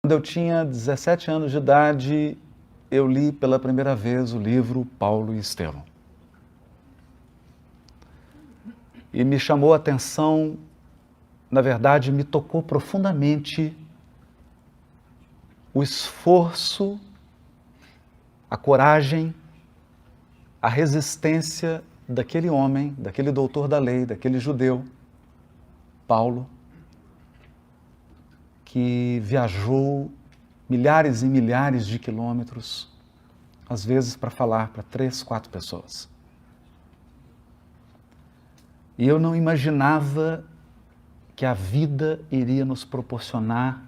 Quando eu tinha 17 anos de idade, eu li pela primeira vez o livro Paulo e Estevão. E me chamou a atenção, na verdade, me tocou profundamente o esforço, a coragem, a resistência daquele homem, daquele doutor da lei, daquele judeu, Paulo, que viajou milhares e milhares de quilômetros, às vezes para falar para 3, 4 pessoas. E eu não imaginava que a vida iria nos proporcionar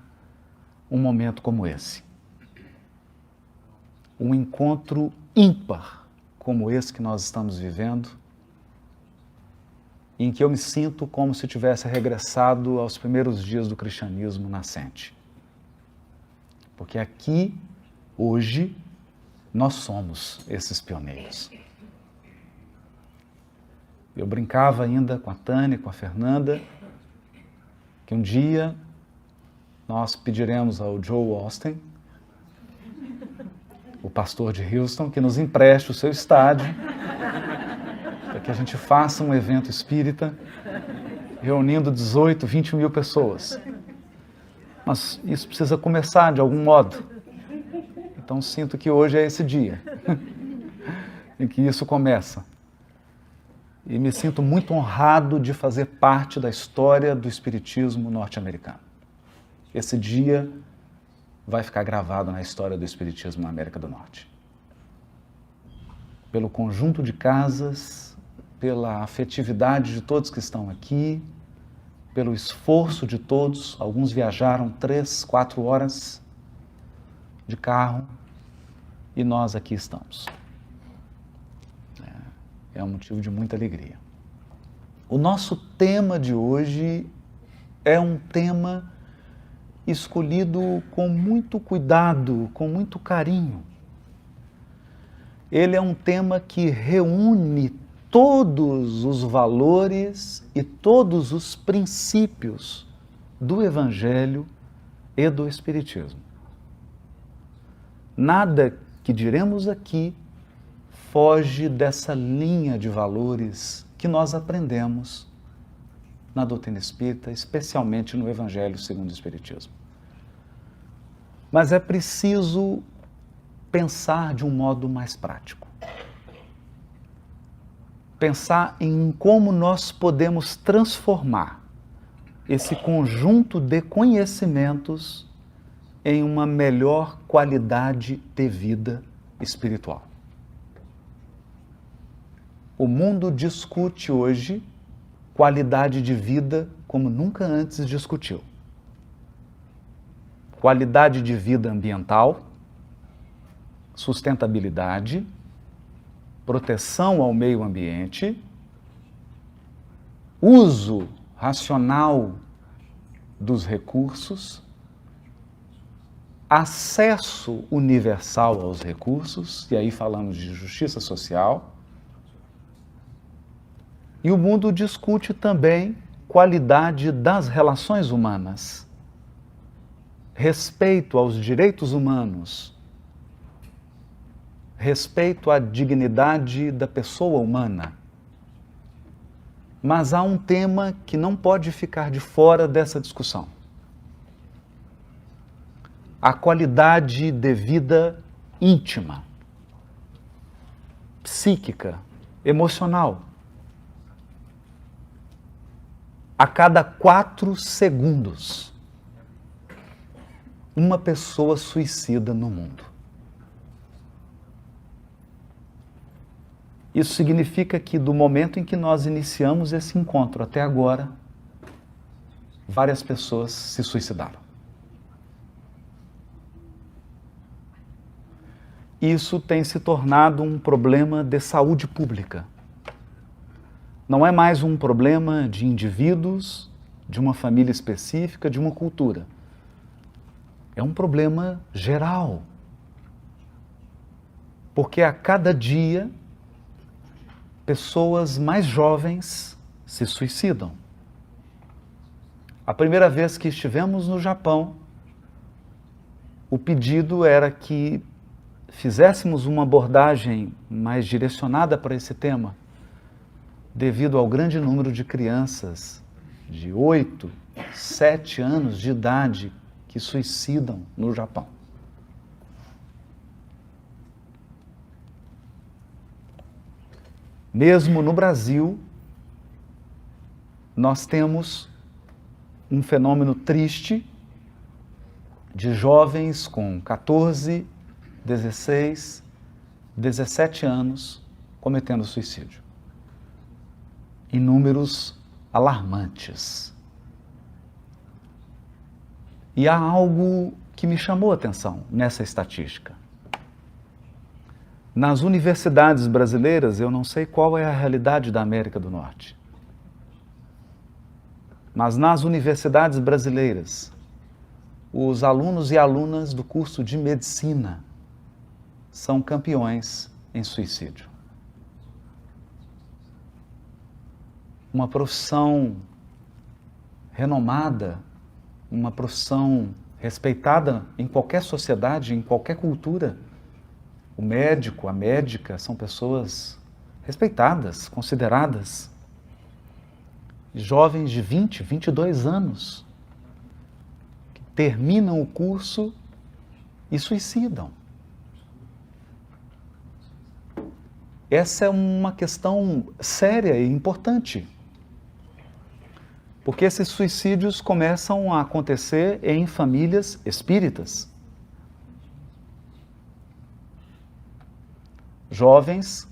um momento como esse. Um encontro ímpar como esse que nós estamos vivendo, em que eu me sinto como se tivesse regressado aos primeiros dias do cristianismo nascente. Porque aqui, hoje, nós somos esses pioneiros. Eu brincava ainda com a Tânia, com a Fernanda, que um dia nós pediremos ao Joe Austin, o pastor de Houston, que nos empreste o seu estádio, para que a gente faça um evento espírita, reunindo 18, 20 mil pessoas. Mas isso precisa começar de algum modo. Então sinto que hoje é esse dia em que isso começa. E me sinto muito honrado de fazer parte da história do espiritismo norte-americano. Esse dia vai ficar gravado na história do espiritismo na América do Norte. Pelo conjunto de casas, pela afetividade de todos que estão aqui, pelo esforço de todos. Alguns viajaram 3, 4 horas de carro e nós aqui estamos. É um motivo de muita alegria. O nosso tema de hoje é um tema escolhido com muito cuidado, com muito carinho. Ele é um tema que reúne todos os valores e todos os princípios do Evangelho e do Espiritismo. Nada que diremos aqui foge dessa linha de valores que nós aprendemos na doutrina espírita, especialmente no Evangelho segundo o Espiritismo. Mas é preciso pensar de um modo mais prático. Pensar em como nós podemos transformar esse conjunto de conhecimentos em uma melhor qualidade de vida espiritual. O mundo discute hoje qualidade de vida como nunca antes discutiu. Qualidade de vida ambiental, sustentabilidade, proteção ao meio ambiente, uso racional dos recursos, acesso universal aos recursos, e aí falamos de justiça social. E o mundo discute também qualidade das relações humanas, respeito aos direitos humanos, respeito à dignidade da pessoa humana. Mas há um tema que não pode ficar de fora dessa discussão. A qualidade de vida íntima, psíquica, emocional. A cada 4 segundos, uma pessoa suicida no mundo. Isso significa que do momento em que nós iniciamos esse encontro até agora, várias pessoas se suicidaram. Isso tem se tornado um problema de saúde pública. Não é mais um problema de indivíduos, de uma família específica, de uma cultura. É um problema geral. Porque a cada dia, pessoas mais jovens se suicidam. A primeira vez que estivemos no Japão, o pedido era que fizéssemos uma abordagem mais direcionada para esse tema, devido ao grande número de crianças de 8, 7 anos de idade que suicidam no Japão. Mesmo no Brasil, nós temos um fenômeno triste de jovens com 14, 16, 17 anos cometendo suicídio. Em números alarmantes. E há algo que me chamou a atenção nessa estatística. Nas universidades brasileiras, eu não sei qual é a realidade da América do Norte, mas nas universidades brasileiras, os alunos e alunas do curso de medicina são campeões em suicídio. Uma profissão renomada, uma profissão respeitada em qualquer sociedade, em qualquer cultura. O médico, a médica são pessoas respeitadas, consideradas. Jovens de 20, 22 anos que terminam o curso e suicidam. Essa é uma questão séria e importante, porque esses suicídios começam a acontecer em famílias espíritas. Jovens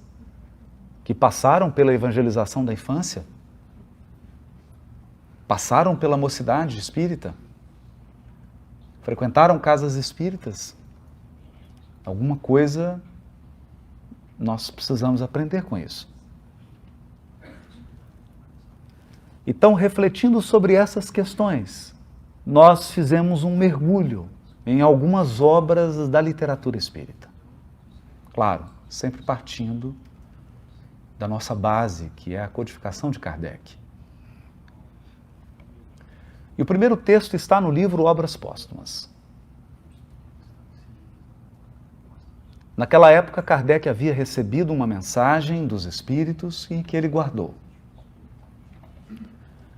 que passaram pela evangelização da infância, passaram pela mocidade espírita, frequentaram casas espíritas. Alguma coisa nós precisamos aprender com isso. Então, refletindo sobre essas questões, nós fizemos um mergulho em algumas obras da literatura espírita. Claro, sempre partindo da nossa base, que é a codificação de Kardec. E o primeiro texto está no livro Obras Póstumas. Naquela época, Kardec havia recebido uma mensagem dos espíritos e que ele guardou.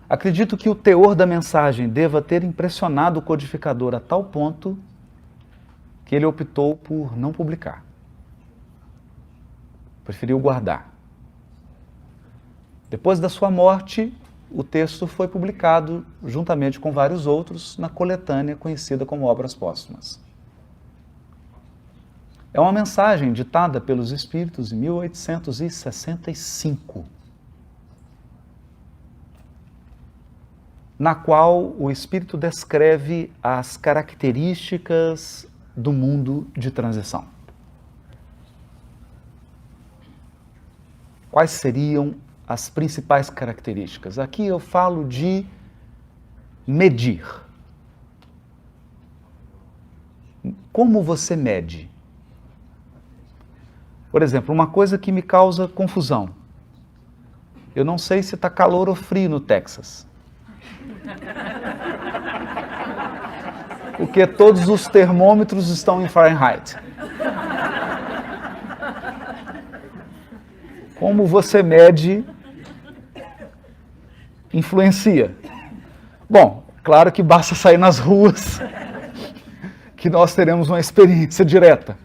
Acredito que o teor da mensagem deva ter impressionado o codificador a tal ponto que ele optou por não publicar. Preferiu guardar. Depois da sua morte, o texto foi publicado, juntamente com vários outros, na coletânea conhecida como Obras Póstumas. É uma mensagem ditada pelos espíritos em 1865, na qual o espírito descreve as características do mundo de transição. Quais seriam as principais características? Aqui eu falo de medir. Como você mede? Por exemplo, uma coisa que me causa confusão. Eu não sei se está calor ou frio no Texas. Porque todos os termômetros estão em Fahrenheit. Como você mede influencia. Bom, claro que basta sair nas ruas que nós teremos uma experiência direta.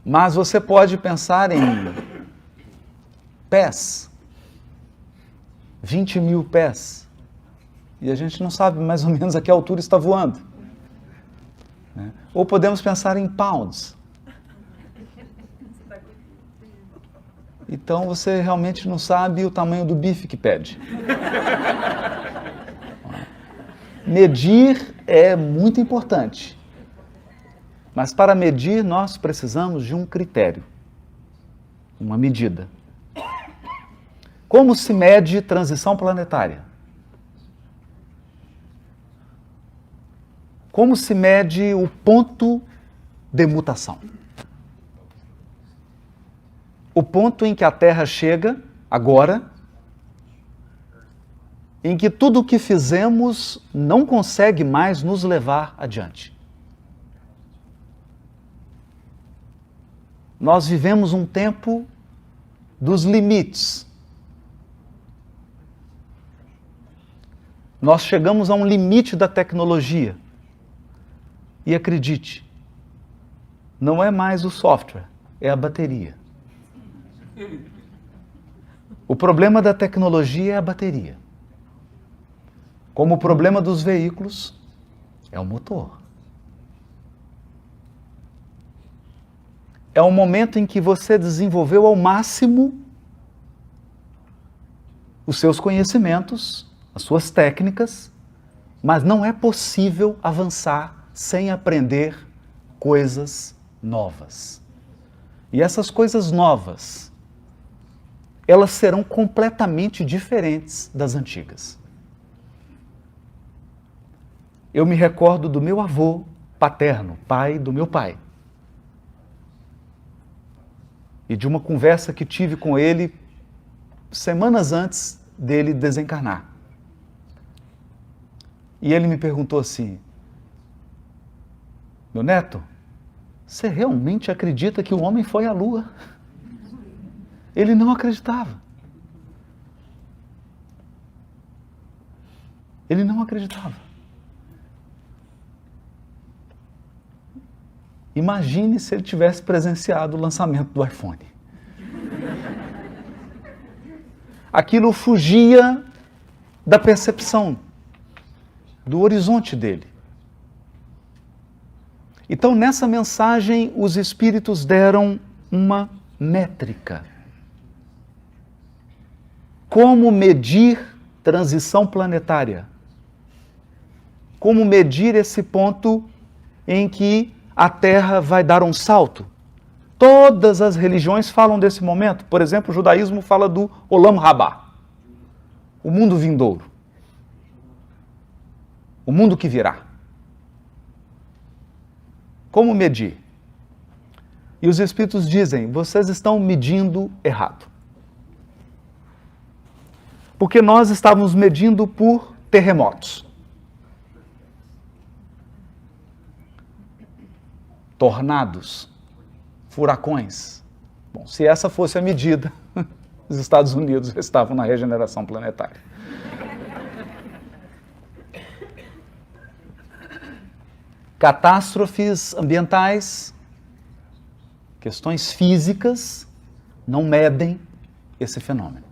Mas você pode pensar em pés, 20 mil pés, e a gente não sabe mais ou menos a que altura está voando. Ou podemos pensar em pounds. Então você realmente não sabe o tamanho do bife que pede. Medir é muito importante. Mas para medir nós precisamos de um critério, uma medida. Como se mede transição planetária? Como se mede o ponto de mutação? O ponto em que a Terra chega, agora, em que tudo o que fizemos não consegue mais nos levar adiante. Nós vivemos um tempo dos limites. Nós chegamos a um limite da tecnologia. E acredite, não é mais o software, é a bateria. O problema da tecnologia é a bateria. Como o problema dos veículos é o motor. É o momento em que você desenvolveu ao máximo os seus conhecimentos, as suas técnicas, mas não é possível avançar sem aprender coisas novas. E essas coisas novas, elas serão completamente diferentes das antigas. Eu me recordo do meu avô paterno, pai do meu pai, e de uma conversa que tive com ele semanas antes dele desencarnar. E ele me perguntou assim: meu neto, você realmente acredita que o homem foi à Lua? Ele não acreditava. Ele não acreditava. Imagine se ele tivesse presenciado o lançamento do iPhone. Aquilo fugia da percepção, do horizonte dele. Então, nessa mensagem, os espíritos deram uma métrica. Como medir transição planetária? Como medir esse ponto em que a Terra vai dar um salto? Todas as religiões falam desse momento. Por exemplo, o judaísmo fala do Olam Rabá, o mundo vindouro, o mundo que virá. Como medir? E os espíritos dizem: vocês estão medindo errado. Porque nós estávamos medindo por terremotos, tornados, furacões. Bom, se essa fosse a medida, os Estados Unidos estavam na regeneração planetária. Catástrofes ambientais, questões físicas, não medem esse fenômeno.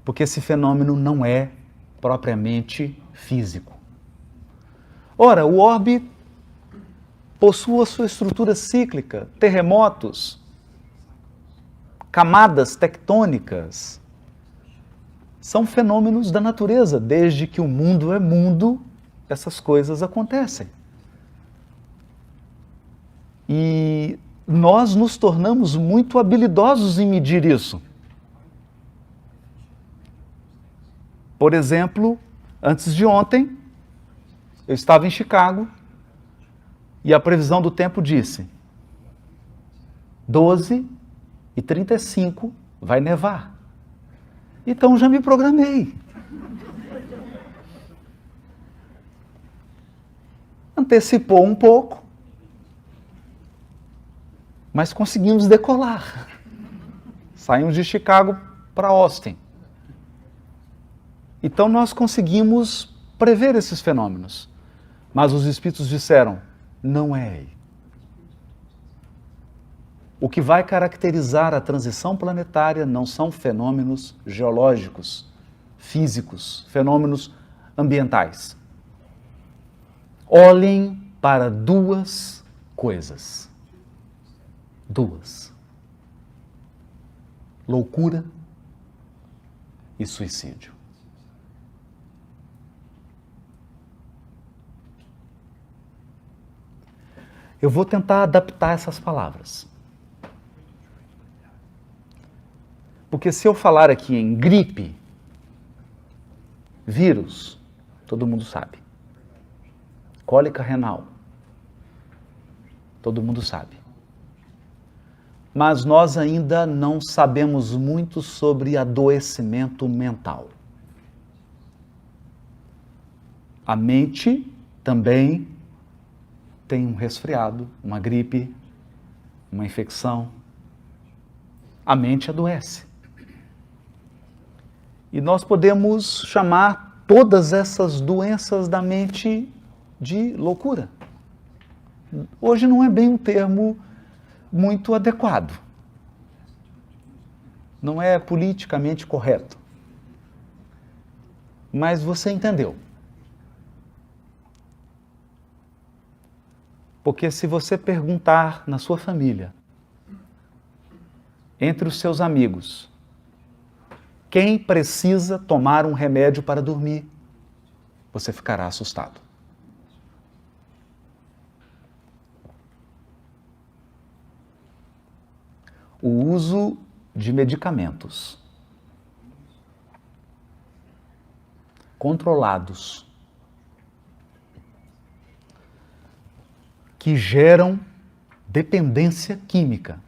Porque esse fenômeno não é propriamente físico. Ora, o orbe possui a sua estrutura cíclica, terremotos, camadas tectônicas. São fenômenos da natureza. Desde que o mundo é mundo, essas coisas acontecem. E nós nos tornamos muito habilidosos em medir isso. Por exemplo, antes de ontem, eu estava em Chicago e a previsão do tempo disse: 12h35 vai nevar. Então já me programei. Antecipou um pouco, mas conseguimos decolar. Saímos de Chicago para Austin. Então nós conseguimos prever esses fenômenos. Mas os espíritos disseram: não é aí. O que vai caracterizar a transição planetária não são fenômenos geológicos, físicos, fenômenos ambientais. Olhem para duas coisas. Duas: loucura e suicídio. Eu vou tentar adaptar essas palavras. Porque se eu falar aqui em gripe, vírus, todo mundo sabe. Cólica renal, todo mundo sabe. Mas nós ainda não sabemos muito sobre adoecimento mental. A mente também tem um resfriado, uma gripe, uma infecção, a mente adoece. E nós podemos chamar todas essas doenças da mente de loucura. Hoje não é bem um termo muito adequado. Não é politicamente correto. Mas você entendeu. Porque se você perguntar na sua família, entre os seus amigos, quem precisa tomar um remédio para dormir, você ficará assustado. O uso de medicamentos controlados que geram dependência química.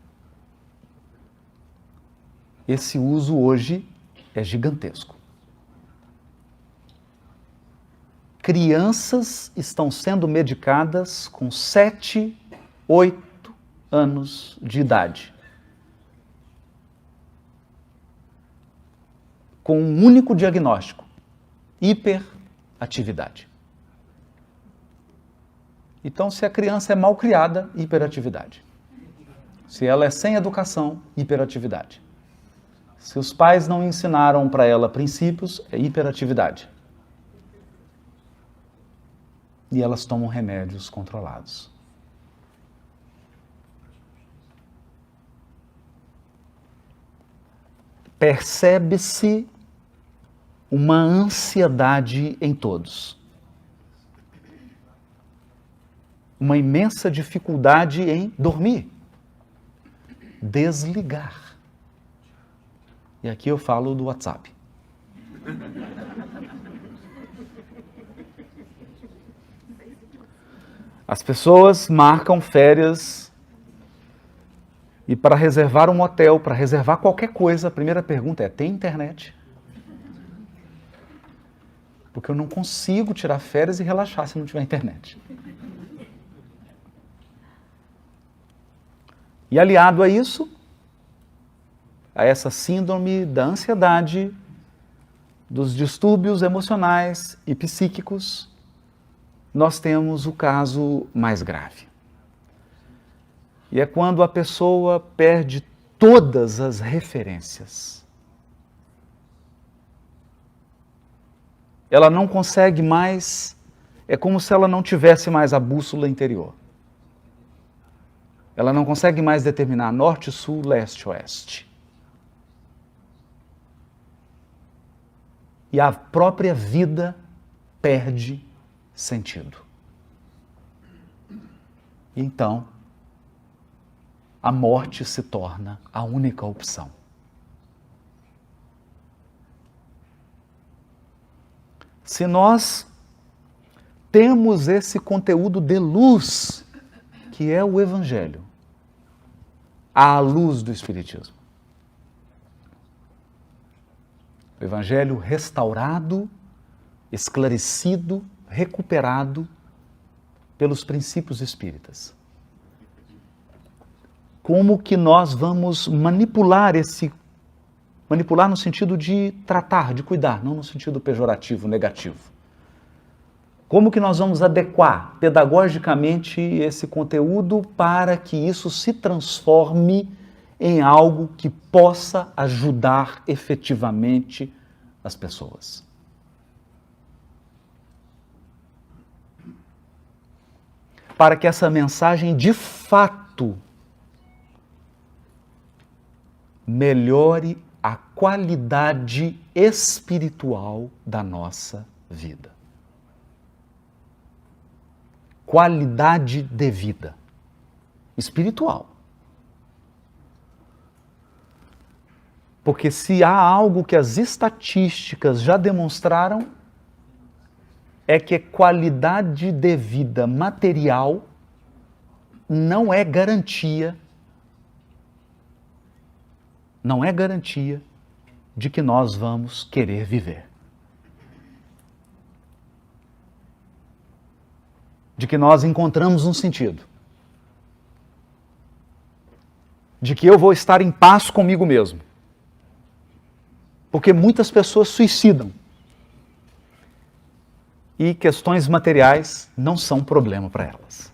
Esse uso hoje é gigantesco. Crianças estão sendo medicadas com 7, 8 anos de idade. Com um único diagnóstico: hiperatividade. Então, se a criança é mal criada, hiperatividade. Se ela é sem educação, hiperatividade. Se os pais não ensinaram para ela princípios, é hiperatividade. E elas tomam remédios controlados. Percebe-se uma ansiedade em todos. Uma imensa dificuldade em dormir. Desligar. E aqui eu falo do WhatsApp. As pessoas marcam férias e para reservar um hotel, para reservar qualquer coisa, a primeira pergunta é: tem internet? Porque eu não consigo tirar férias e relaxar se não tiver internet. E aliado a isso, a essa síndrome da ansiedade, dos distúrbios emocionais e psíquicos, nós temos o caso mais grave. E é quando a pessoa perde todas as referências. Ela não consegue mais, é como se ela não tivesse mais a bússola interior. Ela não consegue mais determinar norte, sul, leste, oeste. E a própria vida perde sentido. E então, a morte se torna a única opção. Se nós temos esse conteúdo de luz, que é o Evangelho, à luz do Espiritismo, o Evangelho restaurado, esclarecido, recuperado pelos princípios espíritas. Como que nós vamos manipular no sentido de tratar, de cuidar, não no sentido pejorativo, negativo. Como que nós vamos adequar pedagogicamente esse conteúdo para que isso se transforme em algo que possa ajudar efetivamente as pessoas? Para que essa mensagem de fato melhore a qualidade espiritual da nossa vida. Qualidade de vida espiritual. Porque se há algo que as estatísticas já demonstraram, é que qualidade de vida material não é garantia de que nós vamos querer viver. De que nós encontramos um sentido. de que eu vou estar em paz comigo mesmo. Porque muitas pessoas suicidam. E questões materiais não são problema para elas.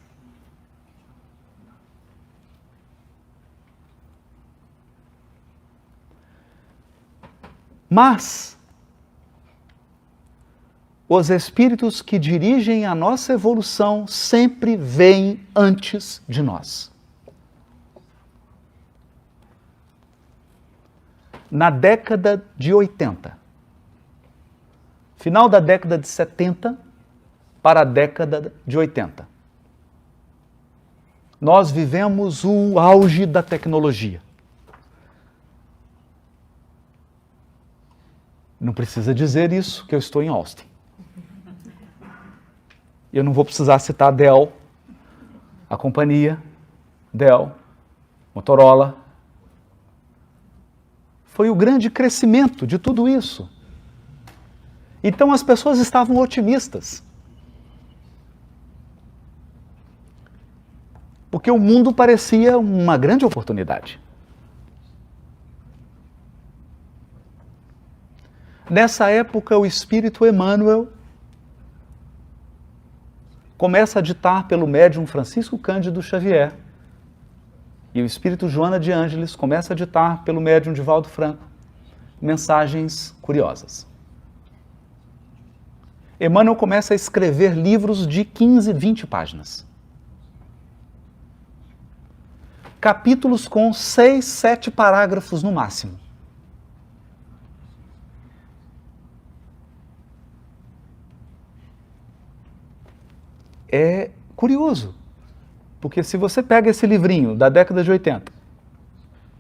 Mas os espíritos que dirigem a nossa evolução sempre vêm antes de nós. Na década de 80, final da década de 70 para a década de 80, nós vivemos o auge da tecnologia. Não precisa dizer isso, que eu estou em Austin. Eu não vou precisar citar Dell, a companhia, Dell, Motorola. Foi o grande crescimento de tudo isso. Então as pessoas estavam otimistas. Porque o mundo parecia uma grande oportunidade. Nessa época, o Espírito Emmanuel começa a ditar pelo médium Francisco Cândido Xavier, e o Espírito Joana de Ângeles começa a ditar pelo médium Divaldo Franco mensagens curiosas. Emmanuel começa a escrever livros de 15, 20 páginas. Capítulos com 6, 7 parágrafos no máximo. É curioso, porque se você pega esse livrinho da década de 80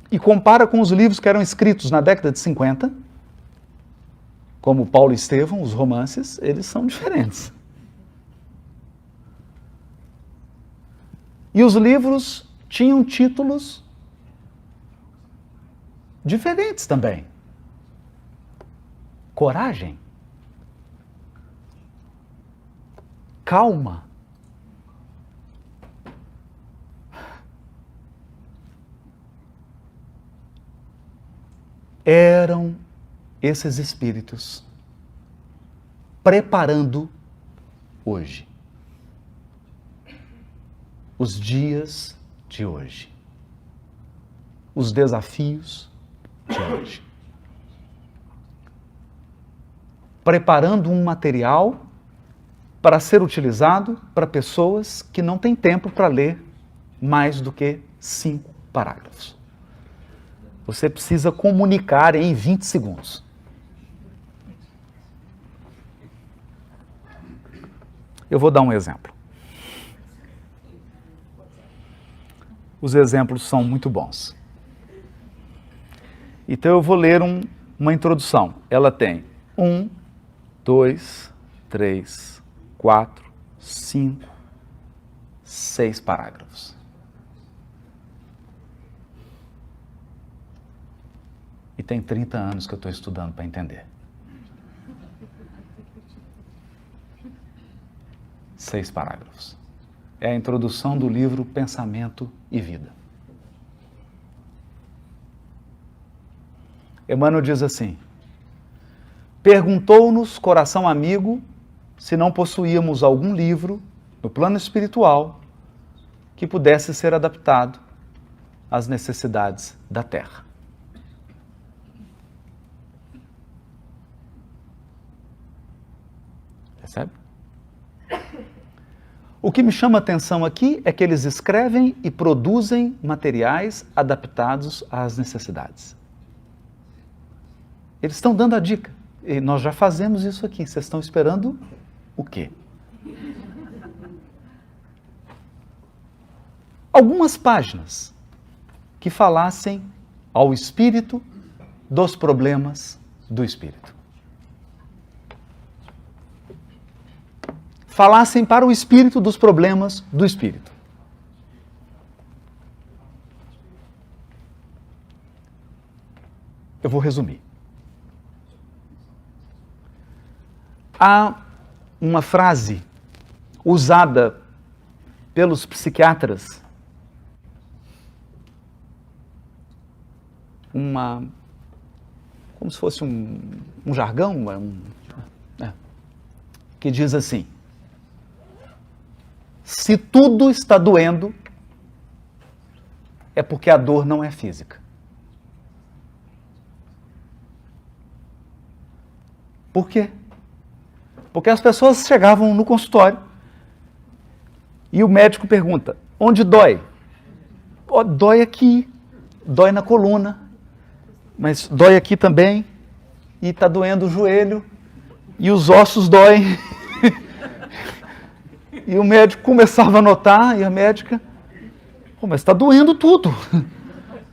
e compara com os livros que eram escritos na década de 50, como Paulo e Estevão, os romances, eles são diferentes. E os livros tinham títulos diferentes também. Coragem. Calma. Eram esses espíritos preparando hoje, os dias de hoje, os desafios de hoje, preparando um material para ser utilizado para pessoas que não têm tempo para ler mais do que 5 parágrafos. Você precisa comunicar em 20 segundos. Eu vou dar um exemplo. Os exemplos são muito bons. Então eu vou ler uma introdução. Ela tem 1, 2, 3, 4, 5, 6 parágrafos. E tem 30 anos que eu estou estudando para entender. 6 parágrafos. É a introdução do livro Pensamento e Vida. Emmanuel diz assim: perguntou-nos coração amigo se não possuíamos algum livro no plano espiritual que pudesse ser adaptado às necessidades da Terra. Percebe? O que me chama a atenção aqui é que eles escrevem e produzem materiais adaptados às necessidades. Eles estão dando a dica. E nós já fazemos isso aqui. Vocês estão esperando o quê? Algumas páginas que falassem ao espírito dos problemas do espírito. Falassem para o espírito dos problemas do espírito. Eu vou resumir. Há uma frase usada pelos psiquiatras como se fosse um jargão, que diz assim: se tudo está doendo, é porque a dor não é física. Por quê? Porque as pessoas chegavam no consultório e o médico pergunta: onde dói? Oh, dói aqui, dói na coluna, mas dói aqui também, e está doendo o joelho, e os ossos doem. E o médico começava a notar, e a médica: oh, mas está doendo tudo.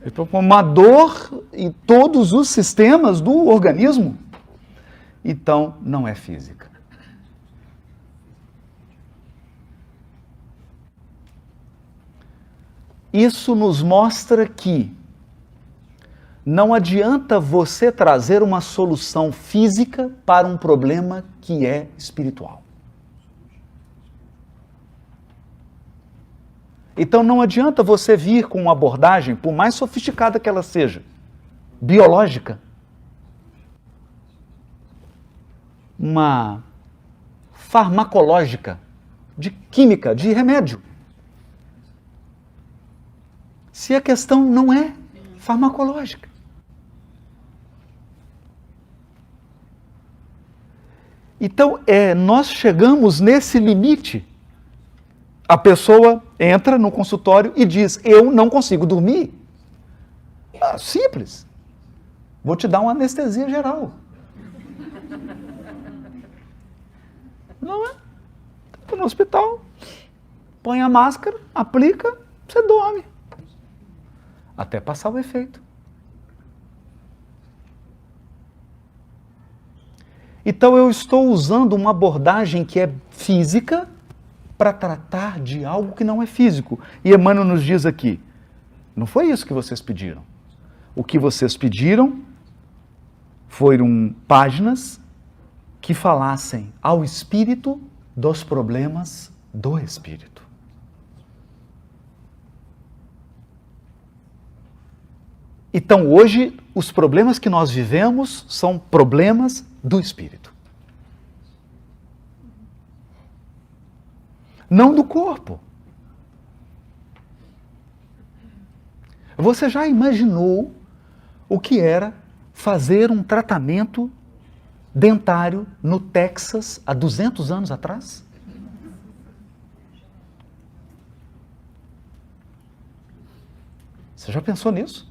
Então, com uma dor em todos os sistemas do organismo. Então, não é física. Isso nos mostra que não adianta você trazer uma solução física para um problema que é espiritual. Então não adianta você vir com uma abordagem, por mais sofisticada que ela seja, biológica, uma farmacológica, de química, de remédio. Se a questão não é farmacológica. Então, nós chegamos nesse limite. A pessoa entra no consultório e diz: eu não consigo dormir. Simples. Vou te dar uma anestesia geral. Não é? Está no hospital, põe a máscara, aplica, você dorme. Até passar o efeito. Então eu estou usando uma abordagem que é física para tratar de algo que não é físico. E Emmanuel nos diz aqui: não foi isso que vocês pediram. O que vocês pediram foram páginas que falassem ao espírito dos problemas do espírito. Então hoje os problemas que nós vivemos são problemas do espírito. Não do corpo. Você já imaginou o que era fazer um tratamento dentário no Texas há 200 anos atrás? Você já pensou nisso?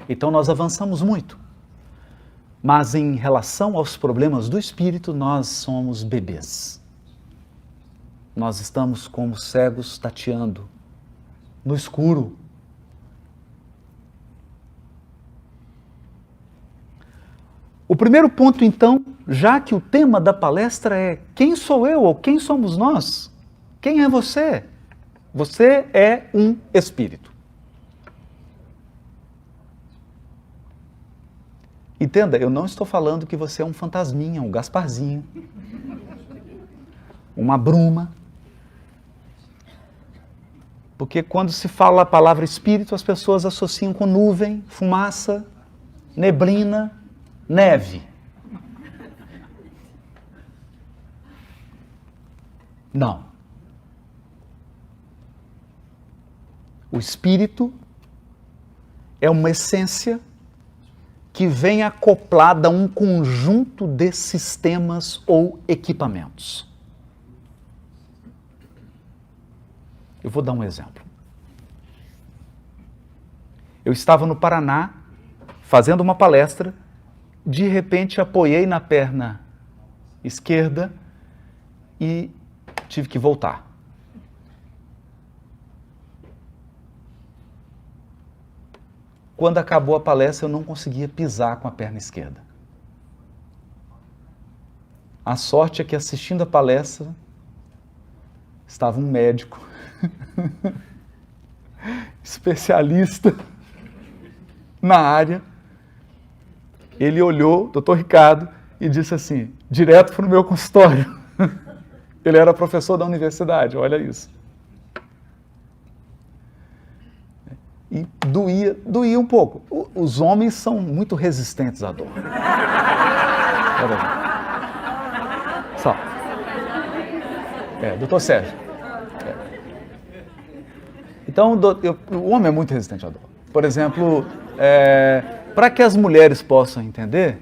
Então nós avançamos muito. Mas em relação aos problemas do espírito, nós somos bebês. Nós estamos como cegos tateando no escuro. O primeiro ponto, então, já que o tema da palestra é quem sou eu ou quem somos nós? Quem é você? Você é um espírito. Entenda, eu não estou falando que você é um fantasminha, um Gasparzinho, uma bruma. Porque quando se fala a palavra espírito, as pessoas associam com nuvem, fumaça, neblina, neve. Não. O espírito é uma essência que vem acoplada a um conjunto de sistemas ou equipamentos. Eu vou dar um exemplo. Eu estava no Paraná, fazendo uma palestra, de repente apoiei na perna esquerda e tive que voltar. Quando acabou a palestra, eu não conseguia pisar com a perna esquerda. A sorte é que, assistindo a palestra, estava um médico, especialista na área. Ele olhou, doutor Ricardo, e disse assim, direto para o meu consultório. Ele era professor da universidade, olha isso. E doía um pouco. Os homens são muito resistentes à dor. Só. Doutor Sérgio. Então, o homem é muito resistente à dor. Por exemplo, para que as mulheres possam entender,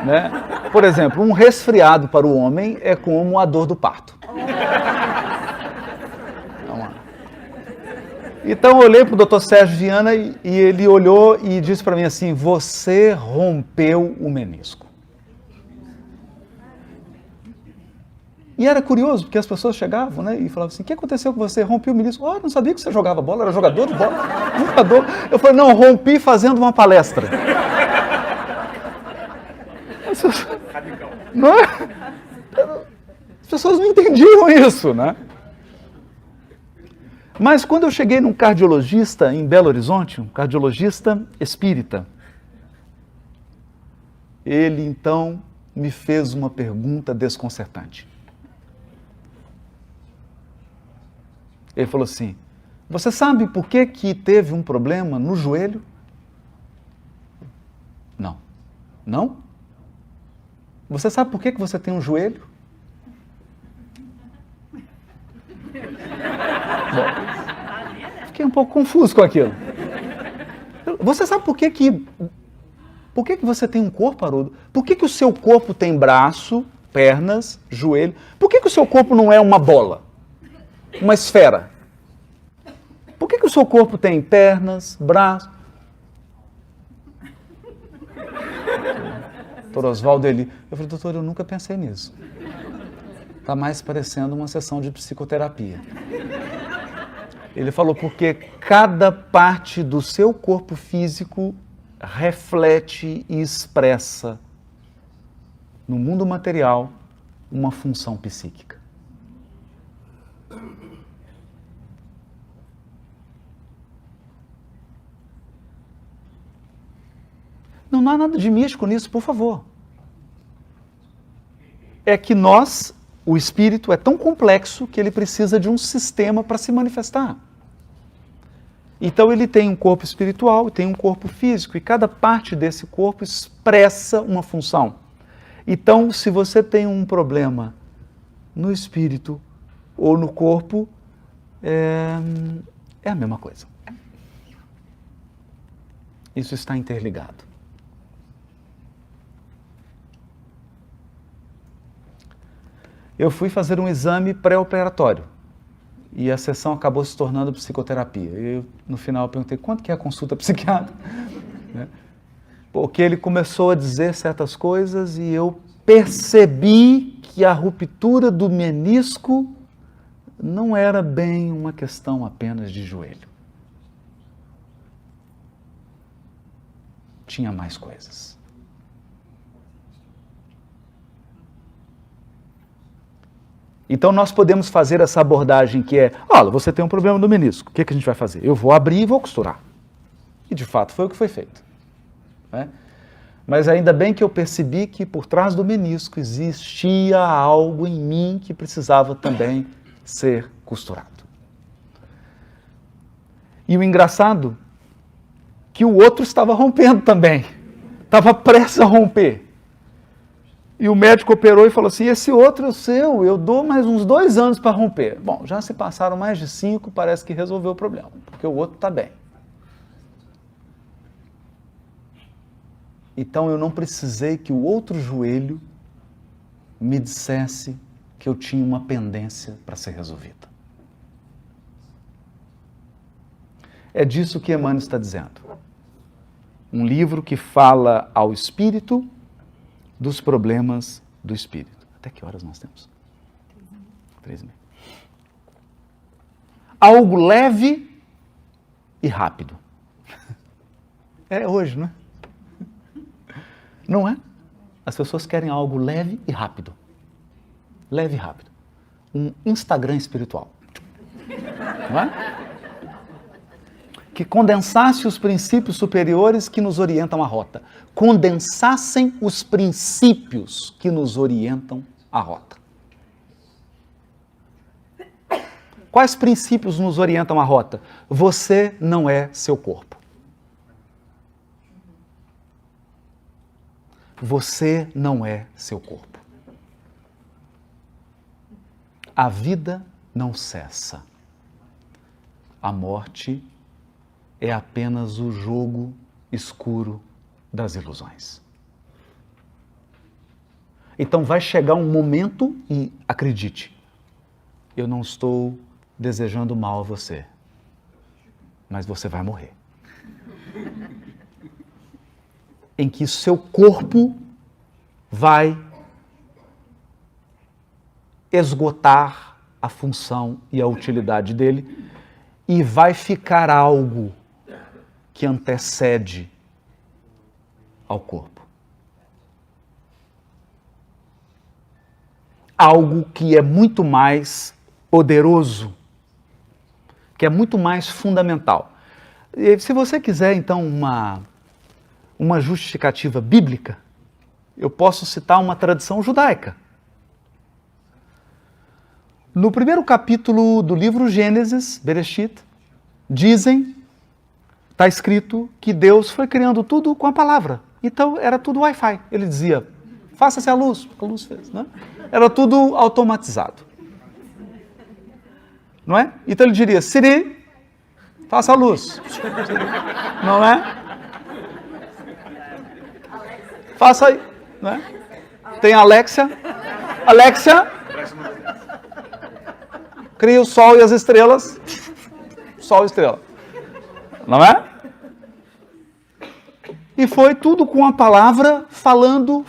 né? Por exemplo, um resfriado para o homem é como a dor do parto. Então eu olhei para o Dr. Sérgio Viana e ele olhou e disse para mim assim: você rompeu o menisco. E era curioso, porque as pessoas chegavam, né, e falavam assim: o que aconteceu com você? Rompeu o menisco. Eu não sabia que você jogava bola, era jogador de bola. Jogador. Eu falei: não, rompi fazendo uma palestra. Não é? As pessoas não entendiam isso, né? Mas quando eu cheguei num cardiologista em Belo Horizonte, um cardiologista espírita, ele então me fez uma pergunta desconcertante. Ele falou assim: você sabe por que teve um problema no joelho? Não. Não? Você sabe por que você tem um joelho? Bom, fiquei um pouco confuso com aquilo. Você sabe por que você tem um corpo, Haroldo? Por que o seu corpo tem braço, pernas, joelho? Por que o seu corpo não é uma bola? Uma esfera? Por que o seu corpo tem pernas, braços? Doutor Oswaldo, eu falei: doutor, eu nunca pensei nisso. Está mais parecendo uma sessão de psicoterapia. Ele falou: porque cada parte do seu corpo físico reflete e expressa no mundo material uma função psíquica. Não há nada de místico nisso, por favor. É que o espírito é tão complexo que ele precisa de um sistema para se manifestar. Então ele tem um corpo espiritual e tem um corpo físico, e cada parte desse corpo expressa uma função. Então, se você tem um problema no espírito ou no corpo, é a mesma coisa. Isso está interligado. Eu fui fazer um exame pré-operatório e a sessão acabou se tornando psicoterapia. No final eu perguntei: quanto que é a consulta psiquiátrica? Porque ele começou a dizer certas coisas e eu percebi que a ruptura do menisco não era bem uma questão apenas de joelho. Tinha mais coisas. Então nós podemos fazer essa abordagem que é: olha, você tem um problema no menisco, o que a gente vai fazer? Eu vou abrir e vou costurar. E de fato foi o que foi feito. Né? Mas ainda bem que eu percebi que por trás do menisco existia algo em mim que precisava também ser costurado. E o engraçado, que o outro estava rompendo também, estava prestes a romper. E o médico operou e falou assim: esse outro é o seu, eu dou mais uns 2 anos para romper. Bom, já se passaram mais de 5, parece que resolveu o problema, porque o outro está bem. Então eu não precisei que o outro joelho me dissesse que eu tinha uma pendência para ser resolvida. É disso que Emmanuel está dizendo. Um livro que fala ao espírito dos problemas do espírito. Até que horas nós temos? 3h30. Algo leve e rápido. É hoje, não é? Não é? As pessoas querem algo leve e rápido. Leve e rápido. Um Instagram espiritual. Não é? Que condensasse os princípios superiores que nos orientam a rota. Condensassem os princípios que nos orientam a rota. Quais princípios nos orientam a rota? Você não é seu corpo. Você não é seu corpo. A vida não cessa. A morte é apenas o jogo escuro das ilusões. Então vai chegar um momento, e acredite, eu não estou desejando mal a você, mas você vai morrer. Em que seu corpo vai esgotar a função e a utilidade dele e vai ficar algo que antecede ao corpo. Algo que é muito mais poderoso, que é muito mais fundamental. E se você quiser, então, uma justificativa bíblica, eu posso citar uma tradição judaica. No primeiro capítulo do livro Gênesis, Bereshit, está escrito que Deus foi criando tudo com a palavra. Então era tudo Wi-Fi. Ele dizia, faça-se a luz fez, né? Era tudo automatizado. Não é? Então ele diria, Siri, faça a luz. Não é? Faça aí. Não é? Tem Alexia. Alexia, cria o sol e as estrelas. Sol e estrela. Não é? E foi tudo com a palavra, falando,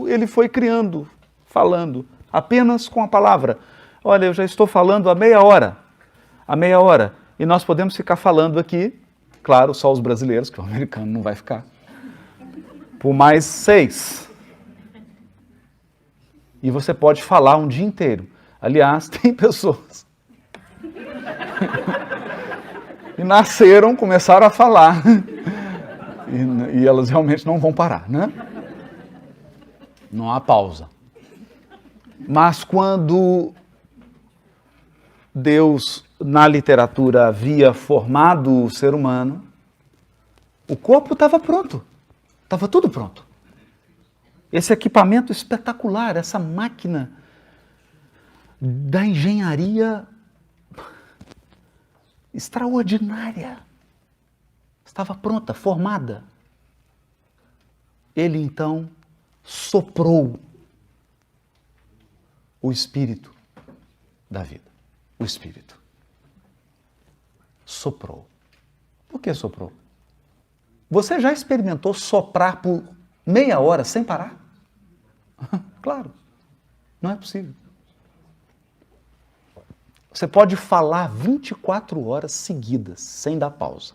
ele foi criando, falando, apenas com a palavra. Olha, eu já estou falando há meia hora, e nós podemos ficar falando aqui, claro, só os brasileiros, que o americano não vai ficar, por mais 6. E você pode falar um dia inteiro. Aliás, tem pessoas que nasceram, começaram a falar, e elas realmente não vão parar, né? Não há pausa. Mas quando Deus, na literatura, havia formado o ser humano, o corpo estava pronto. Estava tudo pronto. Esse equipamento espetacular, essa máquina da engenharia extraordinária, estava pronta, formada. Ele então soprou o espírito da vida. O espírito. Soprou. Por que soprou? Você já experimentou soprar por meia hora sem parar? Claro, não é possível. Você pode falar 24 horas seguidas, sem dar pausa.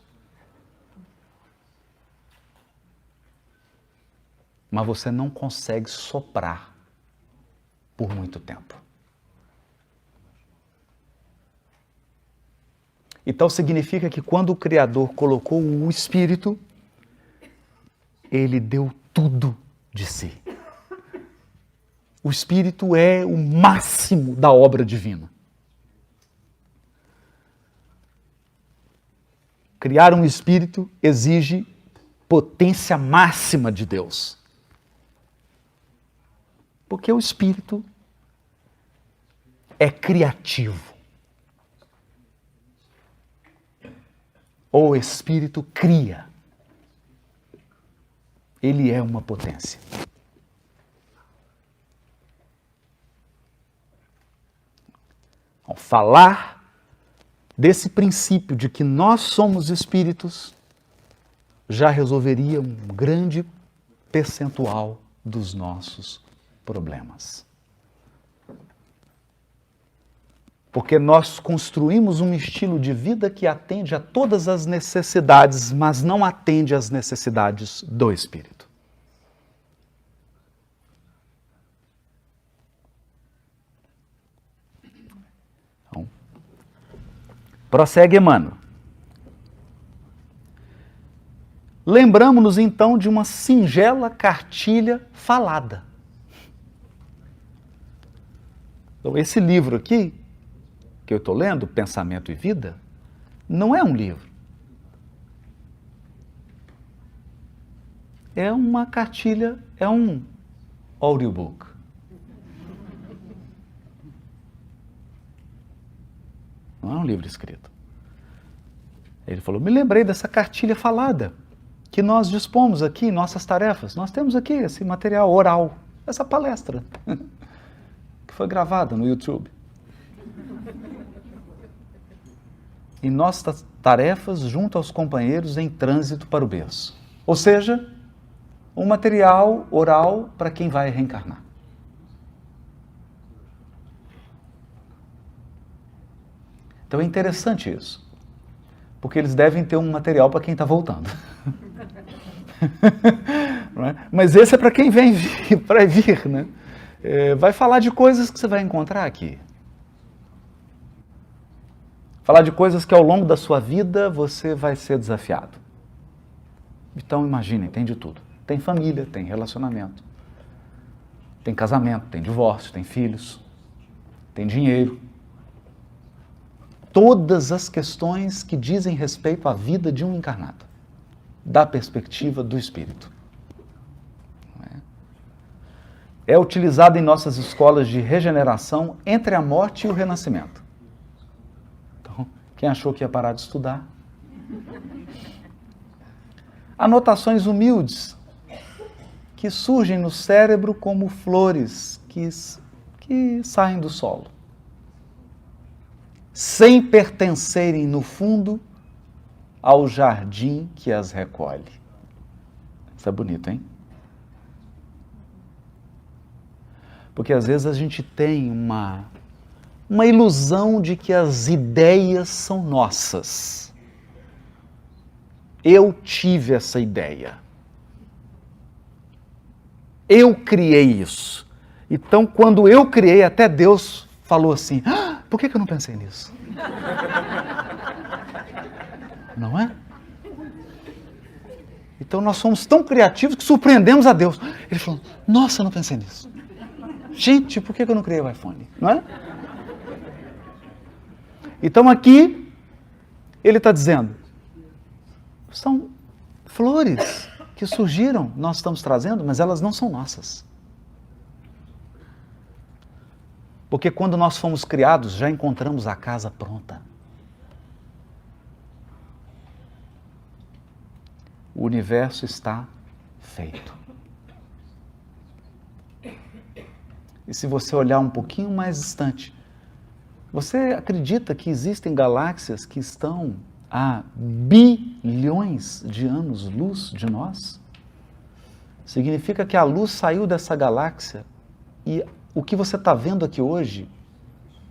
Mas você não consegue soprar por muito tempo. Então significa que quando o Criador colocou o Espírito, ele deu tudo de si. O Espírito é o máximo da obra divina. Criar um Espírito exige potência máxima de Deus. Porque o Espírito é criativo. O Espírito cria. Ele é uma potência. Ao falar desse princípio de que nós somos espíritos, já resolveria um grande percentual dos nossos problemas. Porque nós construímos um estilo de vida que atende a todas as necessidades, mas não atende às necessidades do espírito. Então, prossegue Emmanuel. Lembramos-nos então de uma singela cartilha falada. Então, esse livro aqui que eu estou lendo, Pensamento e Vida, não é um livro. É uma cartilha, é um audiobook. Não é um livro escrito. Ele falou, me lembrei dessa cartilha falada, que nós dispomos aqui em nossas tarefas. Nós temos aqui esse material oral, essa palestra, que foi gravada no YouTube. Em nossas tarefas junto aos companheiros em trânsito para o berço. Ou seja, um material oral para quem vai reencarnar. Então é interessante isso, porque eles devem ter um material para quem está voltando. Não é? Mas esse é para quem vem para vir, né? Vai falar de coisas que você vai encontrar aqui. Falar de coisas que ao longo da sua vida você vai ser desafiado. Então imaginem, tem de tudo. Tem família, tem relacionamento, tem casamento, tem divórcio, tem filhos, tem dinheiro. Todas as questões que dizem respeito à vida de um encarnado, da perspectiva do espírito. É utilizado em nossas escolas de regeneração entre a morte e o renascimento. Então, quem achou que ia parar de estudar? Anotações humildes que surgem no cérebro como flores que saem do solo, sem pertencerem, no fundo, ao jardim que as recolhe. Isso é bonito, hein? Porque às vezes a gente tem uma ilusão de que as ideias são nossas. Eu tive essa ideia. Eu criei isso. Então, quando eu criei, até Deus falou assim, por que eu não pensei nisso? Não é? Então, nós somos tão criativos que surpreendemos a Deus. Ele falou, nossa, eu não pensei nisso. Gente, por que eu não criei o iPhone? Não é? Então, aqui, ele está dizendo, são flores que surgiram, nós estamos trazendo, mas elas não são nossas. Porque quando nós fomos criados, já encontramos a casa pronta. O universo está feito. E se você olhar um pouquinho mais distante, você acredita que existem galáxias que estão a bilhões de anos-luz de nós? Significa que a luz saiu dessa galáxia e o que você está vendo aqui hoje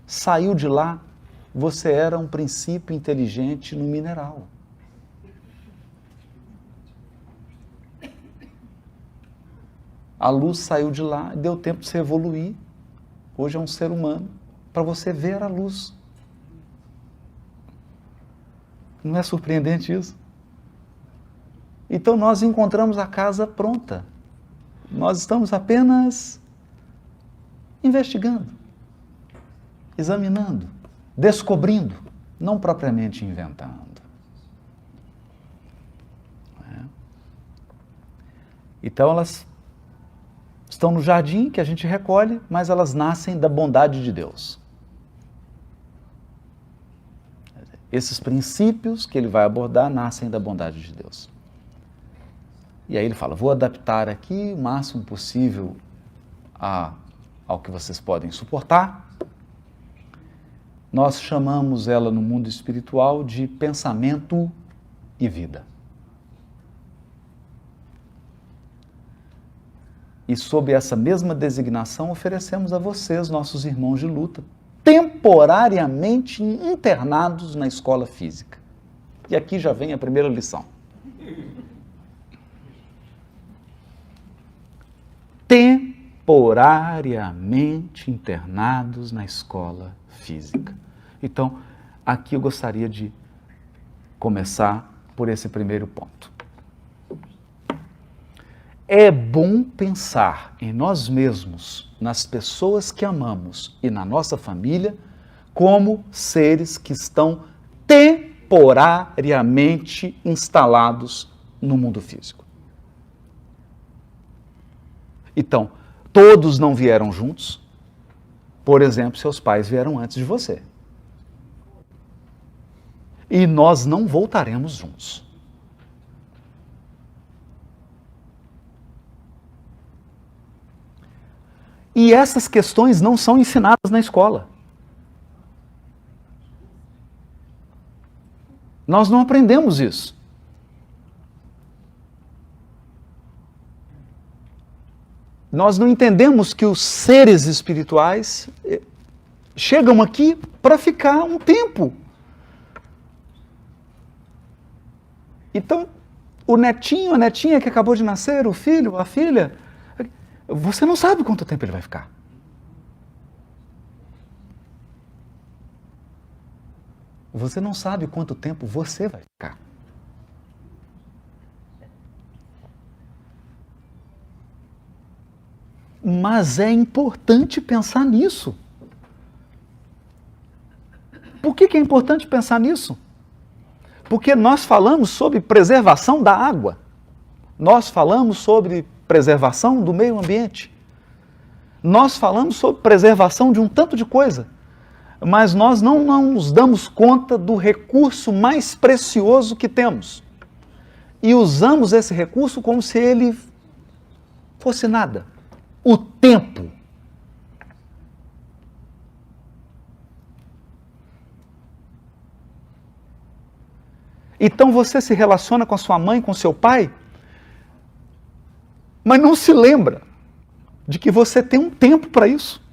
saiu de lá. Você era um princípio inteligente no mineral. A luz saiu de lá e deu tempo de você evoluir. Hoje é um ser humano, para você ver a luz. Não é surpreendente isso? Então nós encontramos a casa pronta. Nós estamos apenas investigando, examinando, descobrindo, não propriamente inventando. Então elas estão no jardim que a gente recolhe, mas elas nascem da bondade de Deus. Esses princípios que ele vai abordar nascem da bondade de Deus. E aí ele fala, vou adaptar aqui o máximo possível ao que vocês podem suportar. Nós chamamos ela no mundo espiritual de pensamento e vida. E sob essa mesma designação oferecemos a vocês, nossos irmãos de luta, temporariamente internados na escola física. E aqui já vem a primeira lição. Temporariamente internados na escola física. Então, aqui eu gostaria de começar por esse primeiro ponto. É bom pensar em nós mesmos, nas pessoas que amamos e na nossa família, como seres que estão temporariamente instalados no mundo físico. Então, todos não vieram juntos. Por exemplo, seus pais vieram antes de você. E nós não voltaremos juntos. E essas questões não são ensinadas na escola. Nós não aprendemos isso. Nós não entendemos que os seres espirituais chegam aqui para ficar um tempo. Então, o netinho, a netinha que acabou de nascer, o filho, a filha, você não sabe quanto tempo ele vai ficar. Você não sabe quanto tempo você vai ficar. Mas é importante pensar nisso. Por que é importante pensar nisso? Porque nós falamos sobre preservação da água. Nós falamos sobre preservação do meio ambiente. Nós falamos sobre preservação de um tanto de coisa. Mas nós não nos damos conta do recurso mais precioso que temos. E usamos esse recurso como se ele fosse nada. O tempo. Então você se relaciona com a sua mãe, com seu pai, mas não se lembra de que você tem um tempo para isso.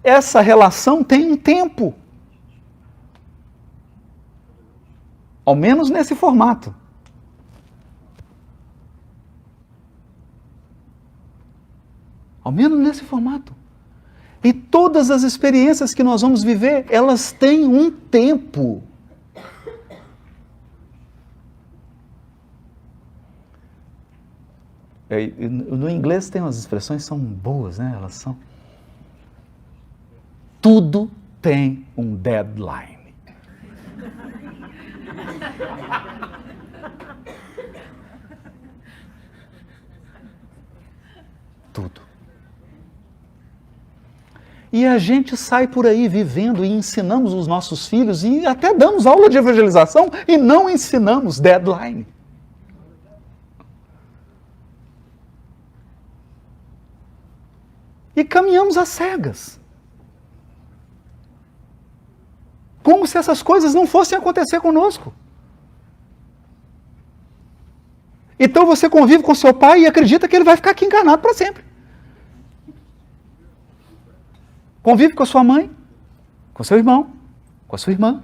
Essa relação tem um tempo. Ao menos nesse formato. Ao menos nesse formato. E todas as experiências que nós vamos viver, elas têm um tempo. No inglês tem umas expressões que são boas, né? Elas são... Tudo tem um deadline. Tudo. E a gente sai por aí vivendo e ensinamos os nossos filhos e até damos aula de evangelização e não ensinamos deadline. E caminhamos às cegas. Como se essas coisas não fossem acontecer conosco. Então você convive com seu pai e acredita que ele vai ficar aqui encarnado para sempre. Convive com a sua mãe, com seu irmão, com a sua irmã,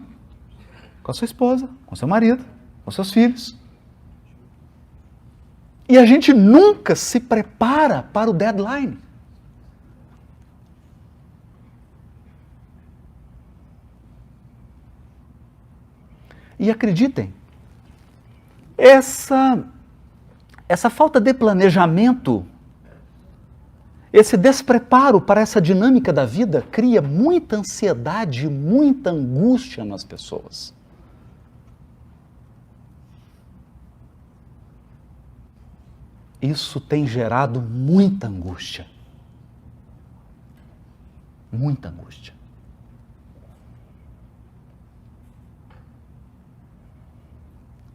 com a sua esposa, com seu marido, com seus filhos. E a gente nunca se prepara para o deadline. E acreditem, essa falta de planejamento, esse despreparo para essa dinâmica da vida cria muita ansiedade, muita angústia nas pessoas. Isso tem gerado muita angústia. Muita angústia.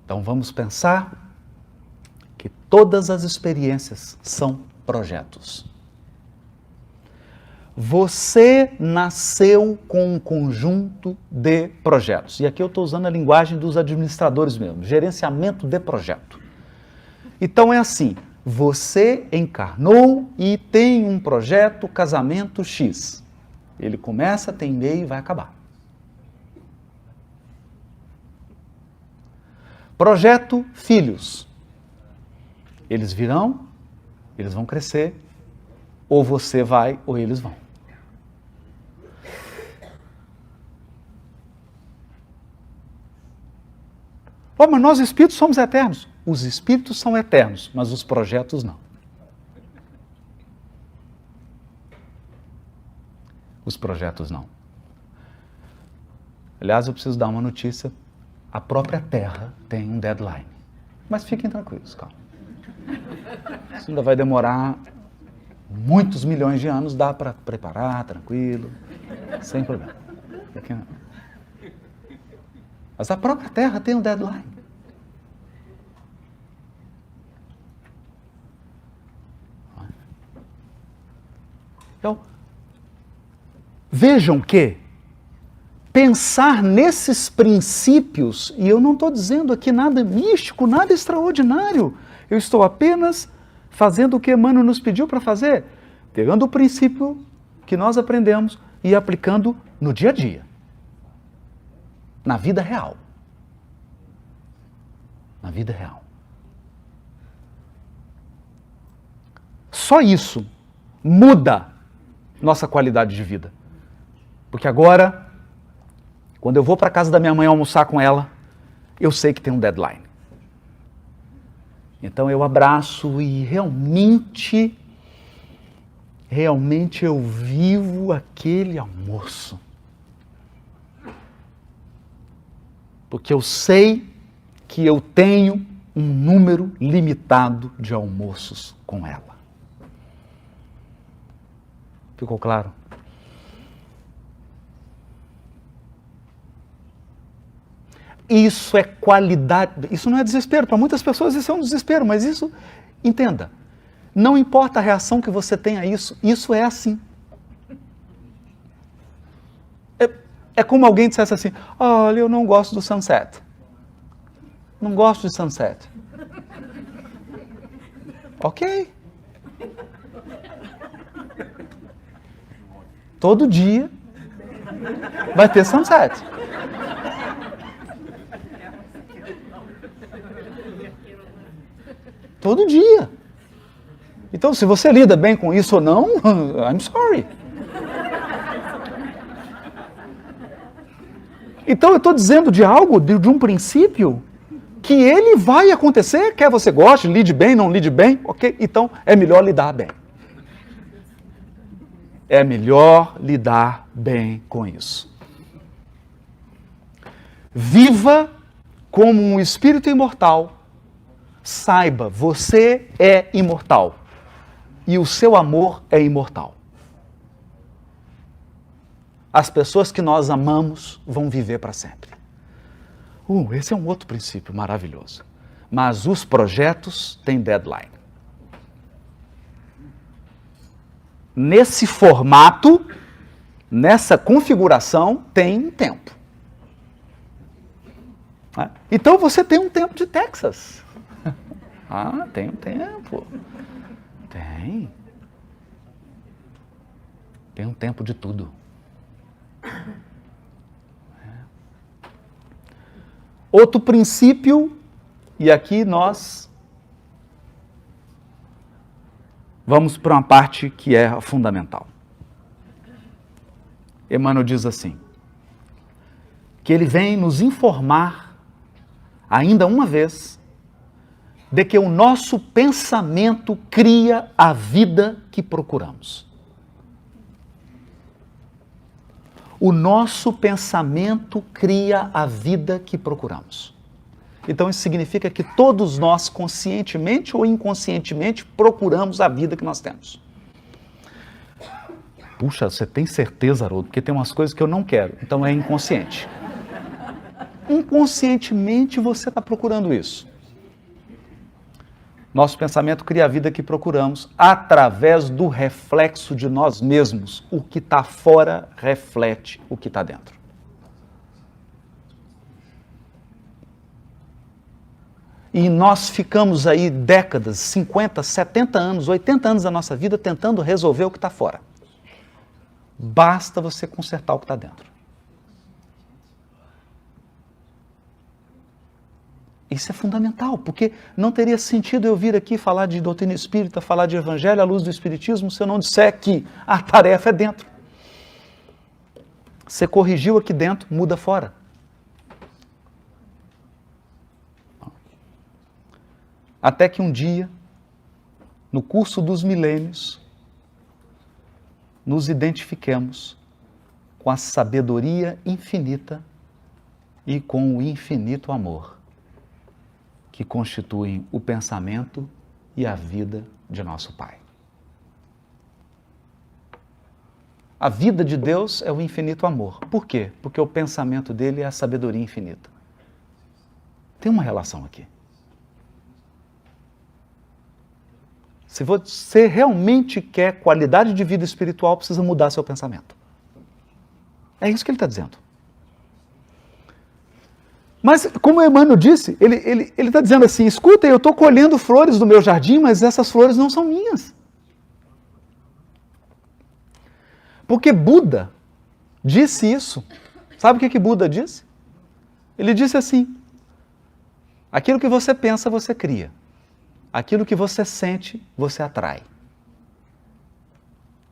Então vamos pensar que todas as experiências são projetos. Você nasceu com um conjunto de projetos. E aqui eu estou usando a linguagem dos administradores mesmo, gerenciamento de projeto. Então é assim, você encarnou e tem um projeto casamento X. Ele começa, tem meio e vai acabar. Projeto filhos. Eles virão, eles vão crescer, ou você vai, ou eles vão. Oh, mas nós espíritos somos eternos. Os espíritos são eternos, mas os projetos não. Os projetos não. Aliás, eu preciso dar uma notícia. A própria Terra tem um deadline. Mas fiquem tranquilos, calma. Isso ainda vai demorar muitos milhões de anos, dá para preparar, tranquilo, sem problema. Mas a própria Terra tem um deadline. Então, vejam que pensar nesses princípios, e eu não estou dizendo aqui nada místico, nada extraordinário, eu estou apenas fazendo o que Emmanuel nos pediu para fazer, pegando o princípio que nós aprendemos e aplicando no dia a dia, na vida real. Na vida real. Só isso muda nossa qualidade de vida. Porque agora, quando eu vou para a casa da minha mãe almoçar com ela, eu sei que tem um deadline. Então eu abraço e realmente eu vivo aquele almoço. Porque eu sei que eu tenho um número limitado de almoços com ela. Ficou claro? Isso é qualidade, isso não é desespero, para muitas pessoas isso é um desespero, mas isso, entenda, não importa a reação que você tenha a isso, isso é assim. É como alguém dissesse assim, olha, eu não gosto do sunset. Não gosto de sunset. Ok. Todo dia vai ter sunset. Todo dia. Então, se você lida bem com isso ou não, I'm sorry. Então, eu estou dizendo de algo, de um princípio, que ele vai acontecer, quer você goste, lide bem, não lide bem, ok? Então, é melhor lidar bem. É melhor lidar bem com isso. Viva como um espírito imortal. Saiba, você é imortal. E o seu amor é imortal. As pessoas que nós amamos vão viver para sempre. Esse é um outro princípio maravilhoso. Mas os projetos têm deadline. Nesse formato, nessa configuração, tem tempo. Então você tem um tempo de Texas. Tem um tempo. Tem um tempo de tudo. Outro princípio, e aqui nós vamos para uma parte que é fundamental. Emmanuel diz assim, que ele vem nos informar, ainda uma vez, de que o nosso pensamento cria a vida que procuramos. O nosso pensamento cria a vida que procuramos. Então isso significa que todos nós, conscientemente ou inconscientemente, procuramos a vida que nós temos. Puxa, você tem certeza, Haroldo? Porque tem umas coisas que eu não quero, então é inconsciente. Inconscientemente você está procurando isso. Nosso pensamento cria a vida que procuramos através do reflexo de nós mesmos. O que está fora reflete o que está dentro. E nós ficamos aí décadas, 50, 70 anos, 80 anos da nossa vida tentando resolver o que está fora. Basta você consertar o que está dentro. Isso é fundamental, porque não teria sentido eu vir aqui falar de doutrina espírita, falar de evangelho à luz do espiritismo, se eu não disser que a tarefa é dentro. Você corrigiu aqui dentro, muda fora. Até que um dia, no curso dos milênios, nos identifiquemos com a sabedoria infinita e com o infinito amor que constituem o pensamento e a vida de nosso Pai. A vida de Deus é o infinito amor. Por quê? Porque o pensamento dele é a sabedoria infinita. Tem uma relação aqui. Se você realmente quer qualidade de vida espiritual, precisa mudar seu pensamento. É isso que ele está dizendo. Mas, como o Emmanuel disse, ele está dizendo assim, escuta, eu estou colhendo flores do meu jardim, mas essas flores não são minhas. Porque Buda disse isso. Sabe o que Buda disse? Ele disse assim, aquilo que você pensa, você cria. Aquilo que você sente, você atrai.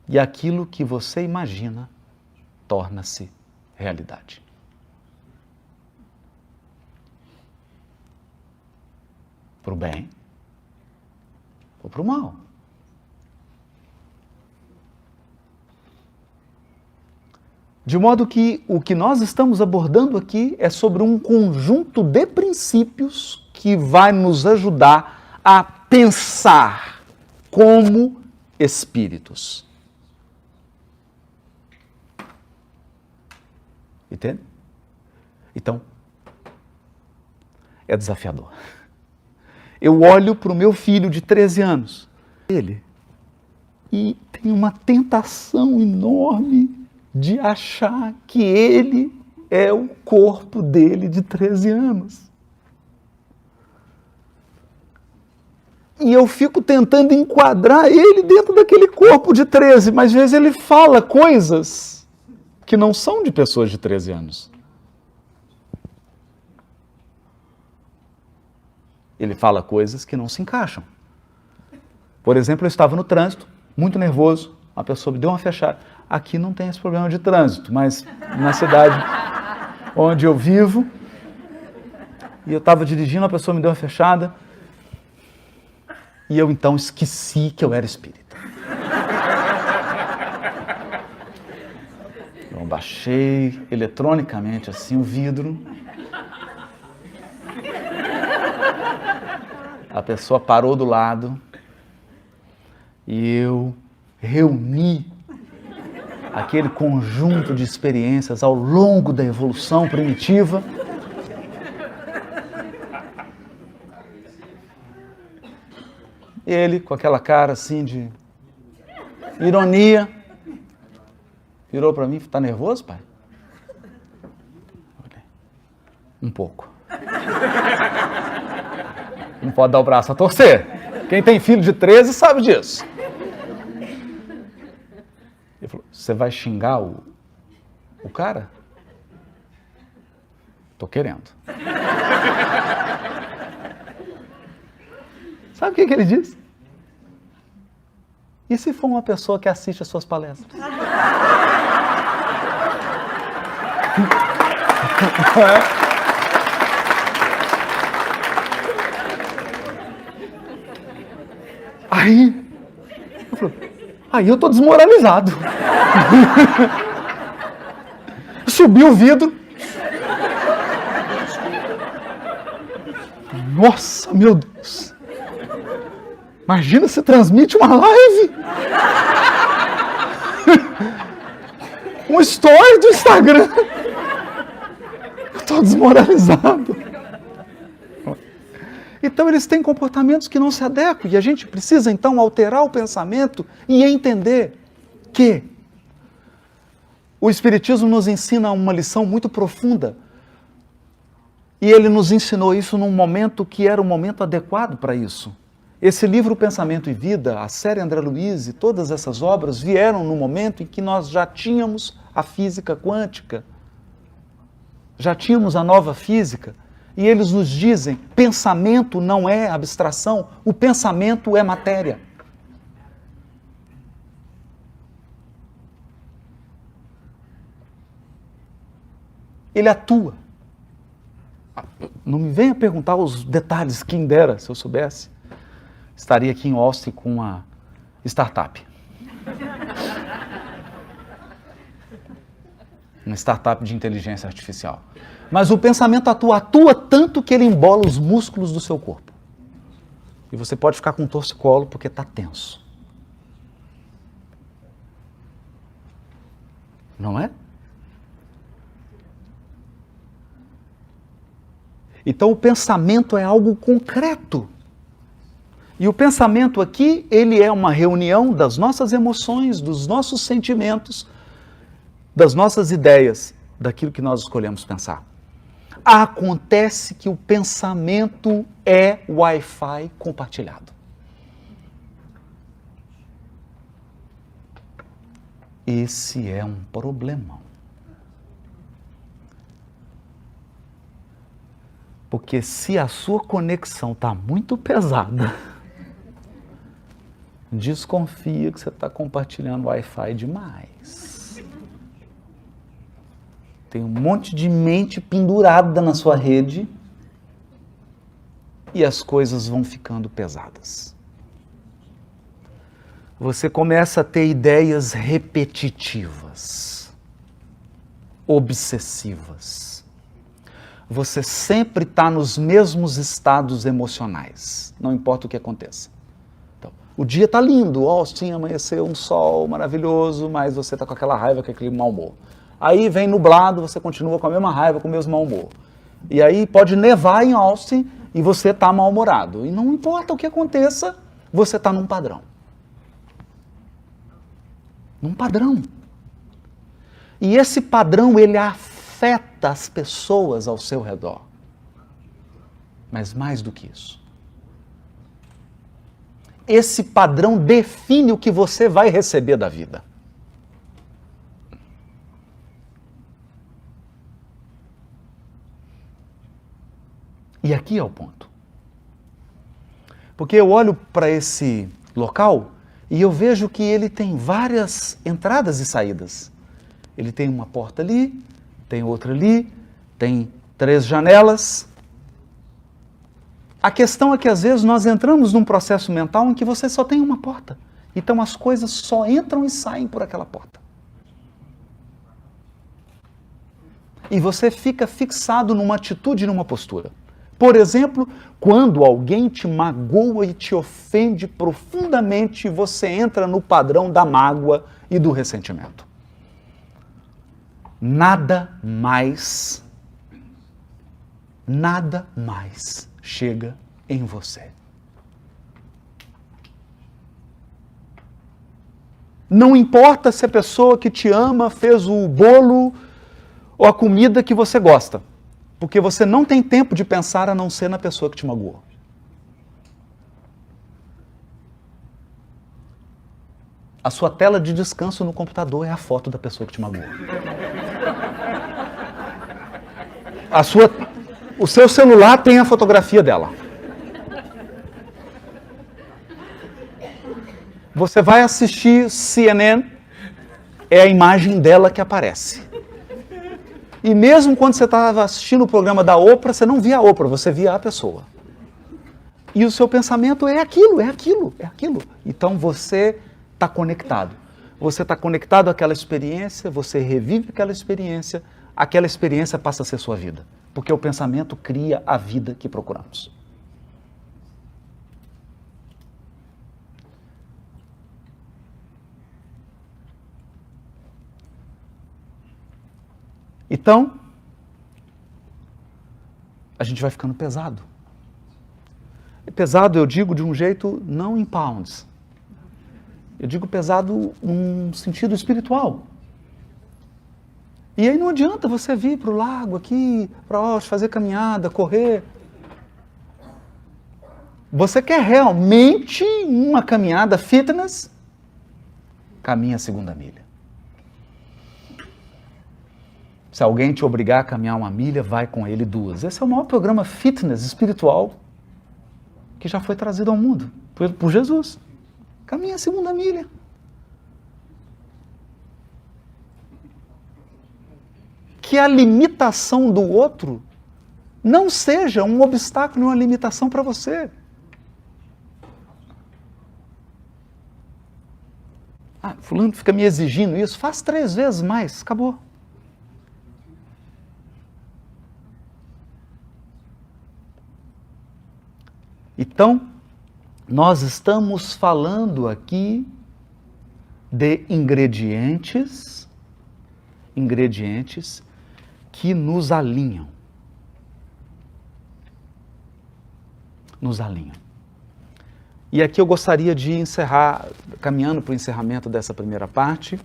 E aquilo que você imagina, torna-se realidade. Para o bem ou para o mal. De modo que o que nós estamos abordando aqui é sobre um conjunto de princípios que vai nos ajudar a pensar como espíritos. Entende? Então, é desafiador. Eu olho para o meu filho de 13 anos, e tem uma tentação enorme de achar que ele é o corpo dele de 13 anos. E eu fico tentando enquadrar ele dentro daquele corpo de 13, mas às vezes ele fala coisas que não são de pessoas de 13 anos. Ele fala coisas que não se encaixam. Por exemplo, eu estava no trânsito, muito nervoso, a pessoa me deu uma fechada. Aqui não tem esse problema de trânsito, mas na cidade onde eu vivo, e eu estava dirigindo, a pessoa me deu uma fechada, e eu então esqueci que eu era espírita. Eu baixei eletronicamente assim o vidro. A pessoa parou do lado e eu reuni aquele conjunto de experiências ao longo da evolução primitiva. Ele, com aquela cara assim de ironia, virou para mim, está nervoso, pai? Um pouco. Não pode dar o braço a torcer. Quem tem filho de 13 sabe disso. Ele falou, você vai xingar o cara? Tô querendo. Sabe o que ele disse? E se for uma pessoa que assiste as suas palestras? Aí eu tô desmoralizado. Subiu o vidro. Nossa, meu Deus. Imagina se transmite uma live. Um story do Instagram. Eu tô desmoralizado. Então eles têm comportamentos que não se adequam e a gente precisa então alterar o pensamento e entender que o Espiritismo nos ensina uma lição muito profunda e ele nos ensinou isso num momento que era o momento adequado para isso. Esse livro Pensamento e Vida, a série André Luiz e todas essas obras vieram no momento em que nós já tínhamos a física quântica, já tínhamos a nova física. E eles nos dizem, pensamento não é abstração, o pensamento é matéria. Ele atua. Não me venha perguntar os detalhes, quem dera, se eu soubesse. Estaria aqui em Austin com uma startup. uma startup de inteligência artificial. Mas o pensamento atua tanto que ele embola os músculos do seu corpo. E você pode ficar com torcicolo porque está tenso. Não é? Então o pensamento é algo concreto. E o pensamento aqui, ele é uma reunião das nossas emoções, dos nossos sentimentos, das nossas ideias, daquilo que nós escolhemos pensar. Acontece que o pensamento é Wi-Fi compartilhado. Esse é um problema. Porque se a sua conexão está muito pesada, desconfia que você está compartilhando Wi-Fi demais. Tem um monte de mente pendurada na sua rede e as coisas vão ficando pesadas. Você começa a ter ideias repetitivas, obsessivas. Você sempre está nos mesmos estados emocionais, não importa o que aconteça. Então, o dia está lindo, Austin, amanheceu um sol maravilhoso, mas você está com aquela raiva, com aquele mau humor. Aí vem nublado, você continua com a mesma raiva, com o mesmo mau humor. E aí pode nevar em Austin e você está mal-humorado. E não importa o que aconteça, você está num padrão. Num padrão. E esse padrão, ele afeta as pessoas ao seu redor. Mas mais do que isso. Esse padrão define o que você vai receber da vida. E aqui é o ponto. Porque eu olho para esse local e eu vejo que ele tem várias entradas e saídas. Ele tem uma porta ali, tem outra ali, tem 3 janelas. A questão é que às vezes nós entramos num processo mental em que você só tem uma porta. Então as coisas só entram e saem por aquela porta. E você fica fixado numa atitude e numa postura. Por exemplo, quando alguém te magoa e te ofende profundamente, você entra no padrão da mágoa e do ressentimento. Nada mais chega em você. Não importa se a pessoa que te ama fez o bolo ou a comida que você gosta. Porque você não tem tempo de pensar a não ser na pessoa que te magoou. A sua tela de descanso no computador é a foto da pessoa que te magoou. O seu celular tem a fotografia dela. Você vai assistir CNN, é a imagem dela que aparece. E mesmo quando você estava assistindo o programa da Oprah, você não via a Oprah, você via a pessoa. E o seu pensamento é aquilo, é aquilo, é aquilo. Então você está conectado. Você está conectado àquela experiência, você revive aquela experiência passa a ser sua vida. Porque o pensamento cria a vida que procuramos. Então, a gente vai ficando pesado. E pesado, eu digo de um jeito não em pounds. Eu digo pesado num sentido espiritual. E aí não adianta você vir para o lago aqui, para fazer caminhada, correr. Você quer realmente uma caminhada fitness? Caminha a 2ª milha. Se alguém te obrigar a caminhar 1 milha, vai com ele 2. Esse é o maior programa fitness espiritual que já foi trazido ao mundo por Jesus. Caminha a 2ª milha. Que a limitação do outro não seja um obstáculo, uma limitação para você. Fulano fica me exigindo isso, faz 3 vezes mais, acabou. Então, nós estamos falando aqui de ingredientes que nos alinham. Nos alinham. E aqui eu gostaria de encerrar, caminhando para o encerramento dessa primeira parte,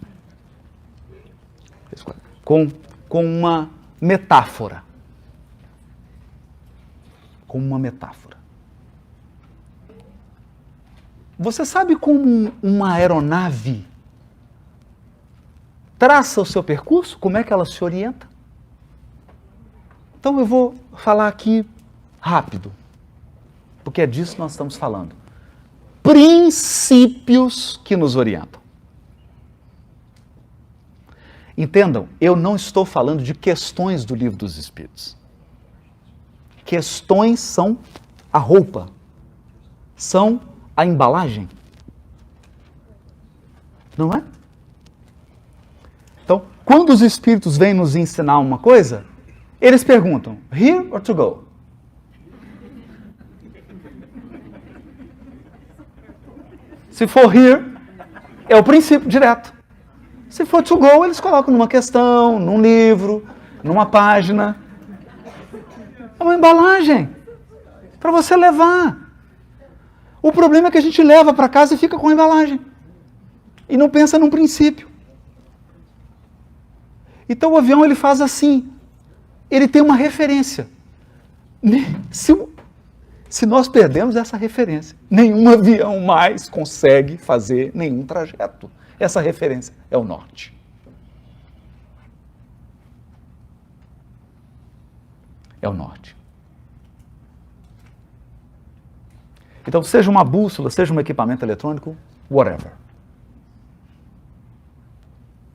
com uma metáfora. Com uma metáfora. Você sabe como uma aeronave traça o seu percurso? Como é que ela se orienta? Então eu vou falar aqui rápido, porque é disso que nós estamos falando. Princípios que nos orientam. Entendam, eu não estou falando de questões do Livro dos Espíritos. Questões são a roupa, são a embalagem. Não é? Então, quando os Espíritos vêm nos ensinar uma coisa, eles perguntam, here or to go? Se for here, é o princípio direto. Se for to go, eles colocam numa questão, num livro, numa página. É uma embalagem para você levar. O problema é que a gente leva para casa e fica com a embalagem. E não pensa num princípio. Então o avião ele faz assim. Ele tem uma referência. Se nós perdemos essa referência, nenhum avião mais consegue fazer nenhum trajeto. Essa referência é o norte. É o norte. Então, seja uma bússola, seja um equipamento eletrônico, whatever.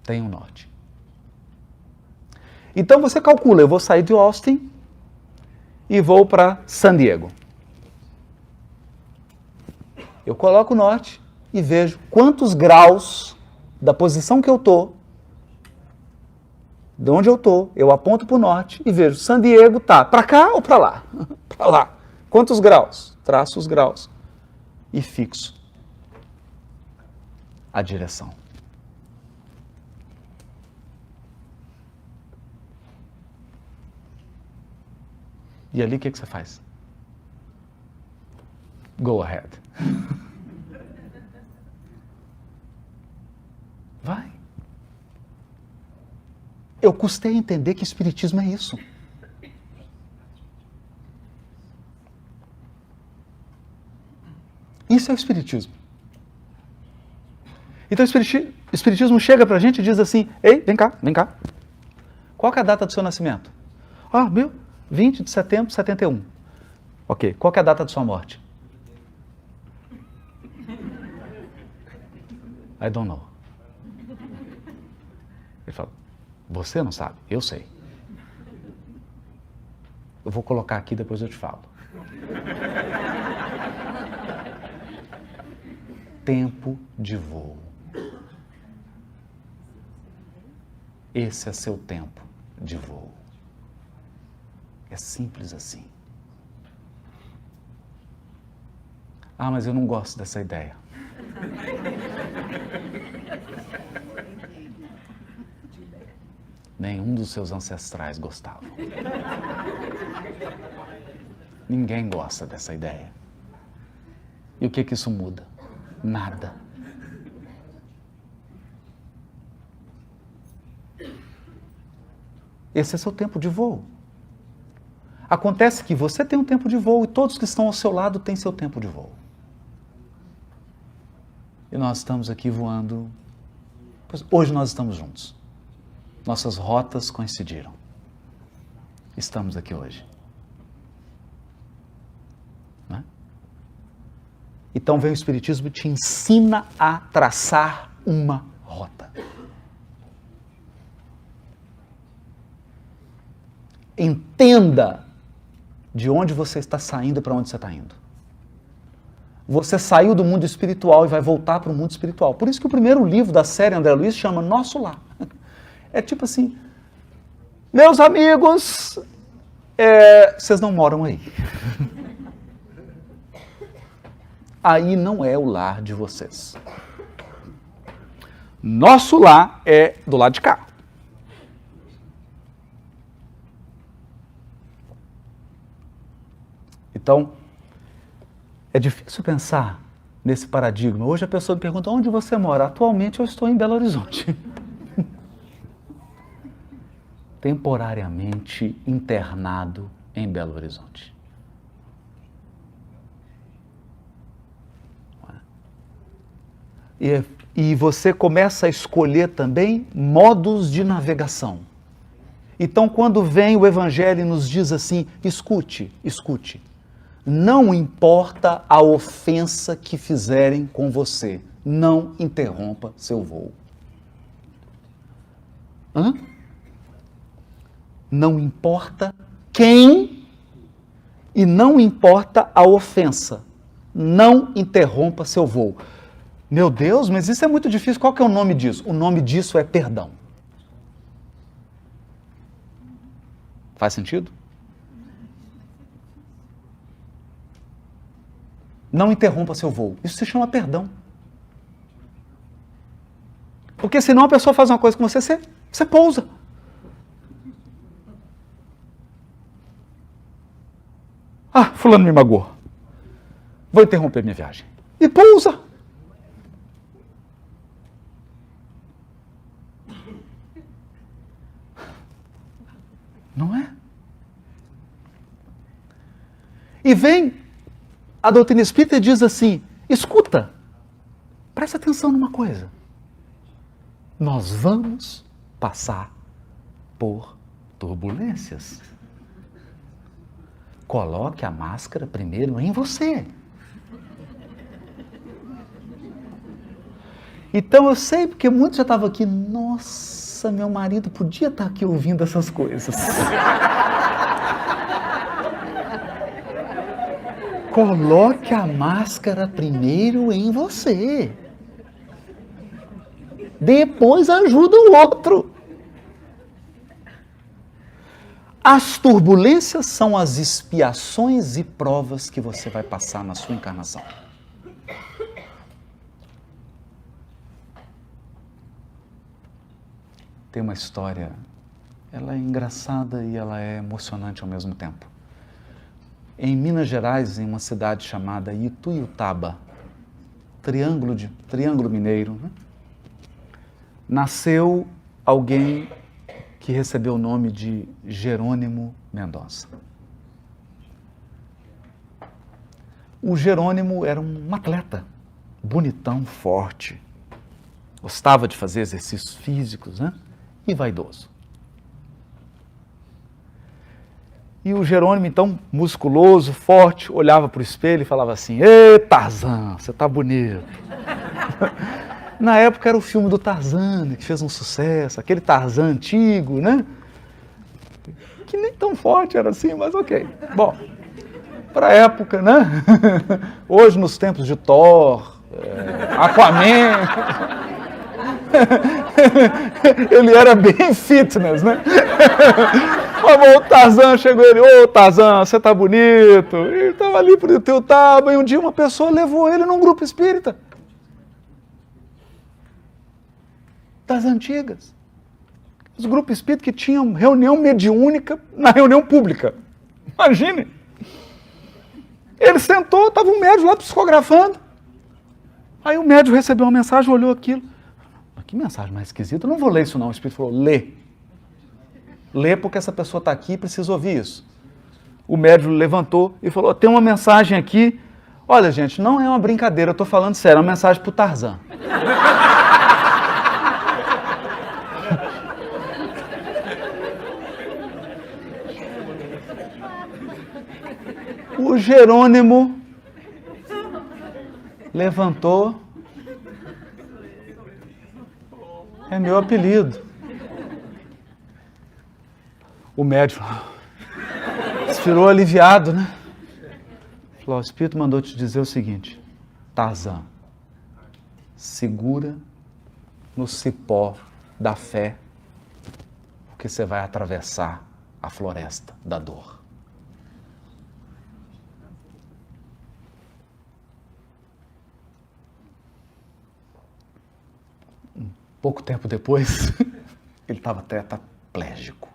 Tem um norte. Então, você calcula, eu vou sair de Austin e vou para San Diego. Eu coloco o norte e vejo quantos graus da posição que eu estou, de onde eu estou, eu aponto para o norte e vejo, San Diego tá para cá ou para lá? Para lá. Quantos graus? Traço os graus e fixo a direção. E ali o que você faz? Go ahead. Vai. Eu custei a entender que espiritismo é isso. Isso é o espiritismo. Então o espiritismo chega pra gente e diz assim, ei, vem cá, vem cá. Qual que é a data do seu nascimento? 20 de setembro de 71. Ok, qual que é a data de sua morte? I don't know. Ele fala, você não sabe? Eu sei. Eu vou colocar aqui, depois eu te falo. Tempo de voo. Esse é seu tempo de voo. É simples assim. Ah, mas eu não gosto dessa ideia. Nenhum dos seus ancestrais gostava. Ninguém gosta dessa ideia. E o que que isso muda? Nada. Esse é seu tempo de voo. Acontece que você tem um tempo de voo e todos que estão ao seu lado têm seu tempo de voo. E nós estamos aqui voando. Hoje nós estamos juntos. Nossas rotas coincidiram. Estamos aqui hoje. Né? Então vem o Espiritismo e te ensina a traçar uma rota. Entenda de onde você está saindo e para onde você está indo. Você saiu do mundo espiritual e vai voltar para o mundo espiritual. Por isso que o primeiro livro da série André Luiz chama Nosso Lar. É tipo assim, meus amigos, vocês não moram aí. aí não é o lar de vocês. Nosso lar é do lado de cá. Então, é difícil pensar nesse paradigma. Hoje a pessoa me pergunta, onde você mora? Atualmente eu estou em Belo Horizonte. Temporariamente internado em Belo Horizonte. E você começa a escolher também modos de navegação. Então, quando vem o Evangelho e nos diz assim, escute, escute. Não importa a ofensa que fizerem com você, não interrompa seu voo. Não importa quem e não importa a ofensa, não interrompa seu voo. Meu Deus, mas isso é muito difícil. Qual que é o nome disso? O nome disso é perdão. Faz sentido? Não interrompa seu voo. Isso se chama perdão. Porque senão a pessoa faz uma coisa com você, você pousa. Ah, fulano me magoou. Vou interromper minha viagem. E pousa. Não é? E vem a doutrina espírita e diz assim, escuta, presta atenção numa coisa. Nós vamos passar por turbulências. Coloque a máscara primeiro em você. Então eu sei, porque muitos já estavam aqui, nossa, meu marido podia estar aqui ouvindo essas coisas. Coloque a máscara primeiro em você. Depois ajuda o outro. As turbulências são as expiações e provas que você vai passar na sua encarnação. Tem uma história, ela é engraçada e ela é emocionante ao mesmo tempo. Em Minas Gerais, em uma cidade chamada Ituiutaba, Triângulo Mineiro, né? Nasceu alguém que recebeu o nome de Jerônimo Mendonça. O Jerônimo era um atleta, bonitão, forte, gostava de fazer exercícios físicos, né? E vaidoso. E o Jerônimo, então, musculoso, forte, olhava para o espelho e falava assim, ê, Tarzan, você tá bonito. Na época era o filme do Tarzan, que fez um sucesso, aquele Tarzan antigo, né? Que nem tão forte era assim, mas ok. Bom, para a época, né? Hoje, nos tempos de Thor, Aquaman, ele era bem fitness, né? O Tarzan chegou ele, ô Tarzan, você tá bonito. Ele estava ali pro Ituiutaba e um dia uma pessoa levou ele num grupo espírita. Das antigas. Os grupos espíritas que tinham reunião mediúnica na reunião pública. Imagine. Ele sentou, estava um médium lá psicografando. Aí o médium recebeu uma mensagem, olhou aquilo. Que mensagem mais esquisita, eu não vou ler isso não. O espírito falou, lê. Lê porque essa pessoa está aqui e precisa ouvir isso. O médium levantou e falou, tem uma mensagem aqui. Olha, gente, não é uma brincadeira, eu estou falando sério, é uma mensagem para o Tarzan. O Jerônimo levantou. É meu apelido. O médium expirou aliviado, né? Falou, o Espírito mandou te dizer o seguinte, Tarzan, segura no cipó da fé, porque você vai atravessar a floresta da dor. Pouco tempo depois, ele estava tetraplégico.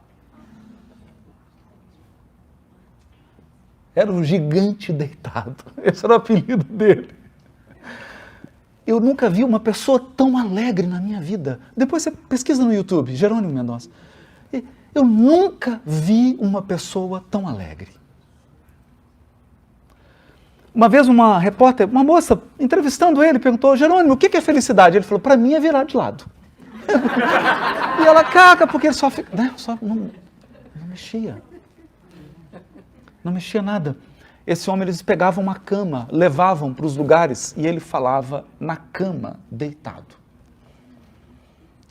Era um gigante deitado. Esse era o apelido dele. Eu nunca vi uma pessoa tão alegre na minha vida. Depois você pesquisa no YouTube, Jerônimo Mendonça. Eu nunca vi uma pessoa tão alegre. Uma vez uma repórter, uma moça, entrevistando ele, perguntou, Jerônimo, o que é felicidade? Ele falou, para mim é virar de lado. E ela caga, porque ele só fica... Né, não mexia. Não mexia nada. Esse homem, eles pegavam uma cama, levavam para os lugares e ele falava na cama, deitado.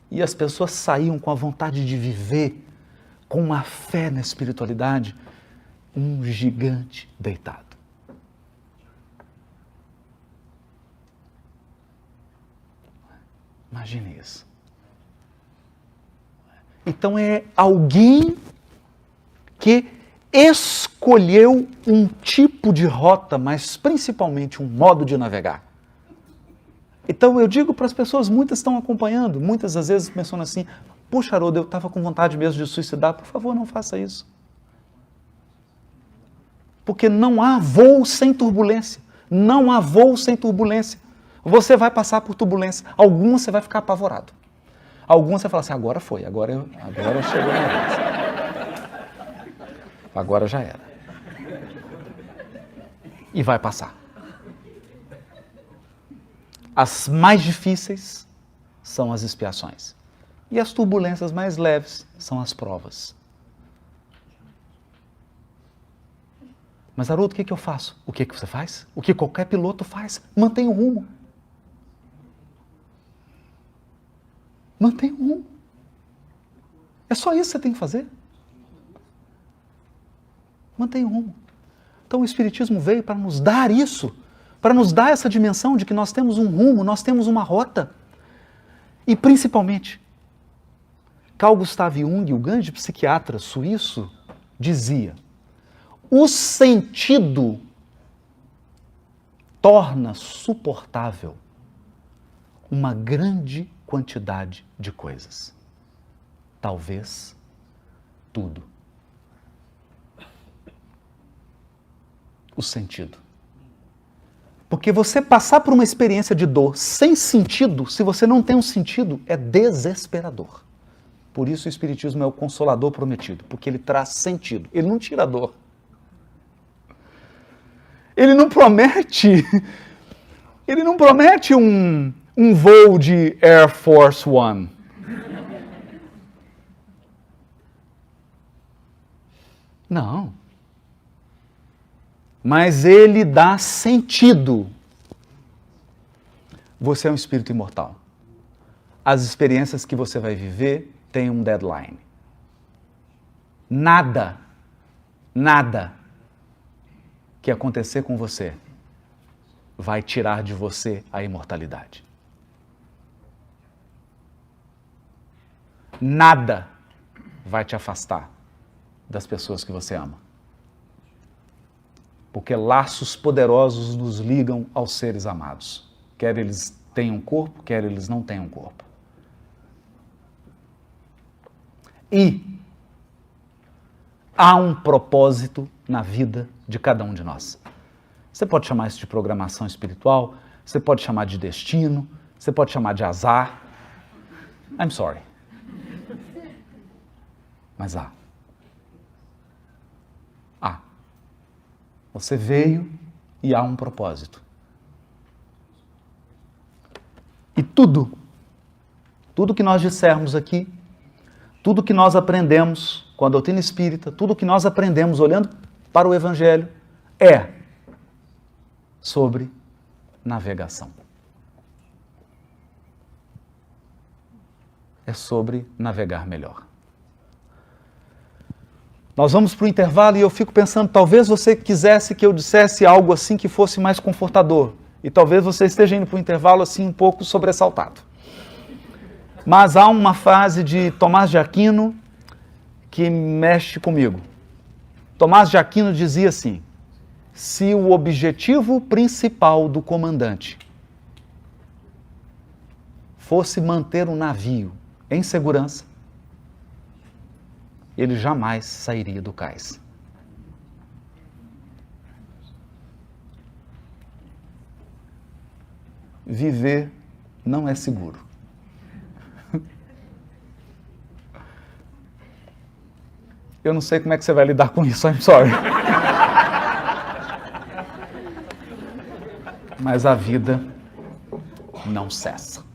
E as pessoas saíam com a vontade de viver, com uma fé na espiritualidade, um gigante deitado. Imagine isso. Então é alguém que escolheu um tipo de rota, mas principalmente um modo de navegar. Então eu digo para as pessoas, muitas estão acompanhando, muitas às vezes pensando assim, puxa, Haroldo, eu estava com vontade mesmo de suicidar, por favor, não faça isso. Porque não há voo sem turbulência. Não há voo sem turbulência. Você vai passar por turbulência. Algumas você vai ficar apavorado. Algumas você fala assim, agora foi, agora chegou a minha vez. Agora já era. E vai passar. As mais difíceis são as expiações. E as turbulências mais leves são as provas. Mas, Haroldo, o que eu faço? O que você faz? O que qualquer piloto faz? Mantém o rumo. Mantém o rumo. É só isso que você tem que fazer. Mantém o rumo. Então o Espiritismo veio para nos dar isso, para nos dar essa dimensão de que nós temos um rumo, nós temos uma rota. E principalmente, Carl Gustav Jung, o grande psiquiatra suíço, dizia: o sentido torna suportável uma grande quantidade de coisas. Talvez tudo. O sentido. Porque você passar por uma experiência de dor sem sentido, se você não tem um sentido, é desesperador. Por isso o Espiritismo é o consolador prometido, porque ele traz sentido, ele não tira a dor. Ele não promete um voo de Air Force One. Não. Mas ele dá sentido. Você é um espírito imortal. As experiências que você vai viver têm um deadline. Nada que acontecer com você vai tirar de você a imortalidade. Nada vai te afastar das pessoas que você ama. Porque laços poderosos nos ligam aos seres amados. Quer eles tenham corpo, quer eles não tenham corpo. E há um propósito na vida de cada um de nós. Você pode chamar isso de programação espiritual, você pode chamar de destino, você pode chamar de azar. I'm sorry. Mas há. Você veio e há um propósito. E tudo que nós dissermos aqui, tudo que nós aprendemos com a doutrina espírita, tudo que nós aprendemos olhando para o Evangelho, é sobre navegação. É sobre navegar melhor. Nós vamos para o intervalo e eu fico pensando, talvez você quisesse que eu dissesse algo assim que fosse mais confortador. E talvez você esteja indo para o intervalo assim um pouco sobressaltado. Mas há uma frase de Tomás de Aquino que mexe comigo. Tomás de Aquino dizia assim: se o objetivo principal do comandante fosse manter um navio em segurança, ele jamais sairia do cais. Viver não é seguro. Eu não sei como é que você vai lidar com isso, I'm sorry. Mas a vida não cessa.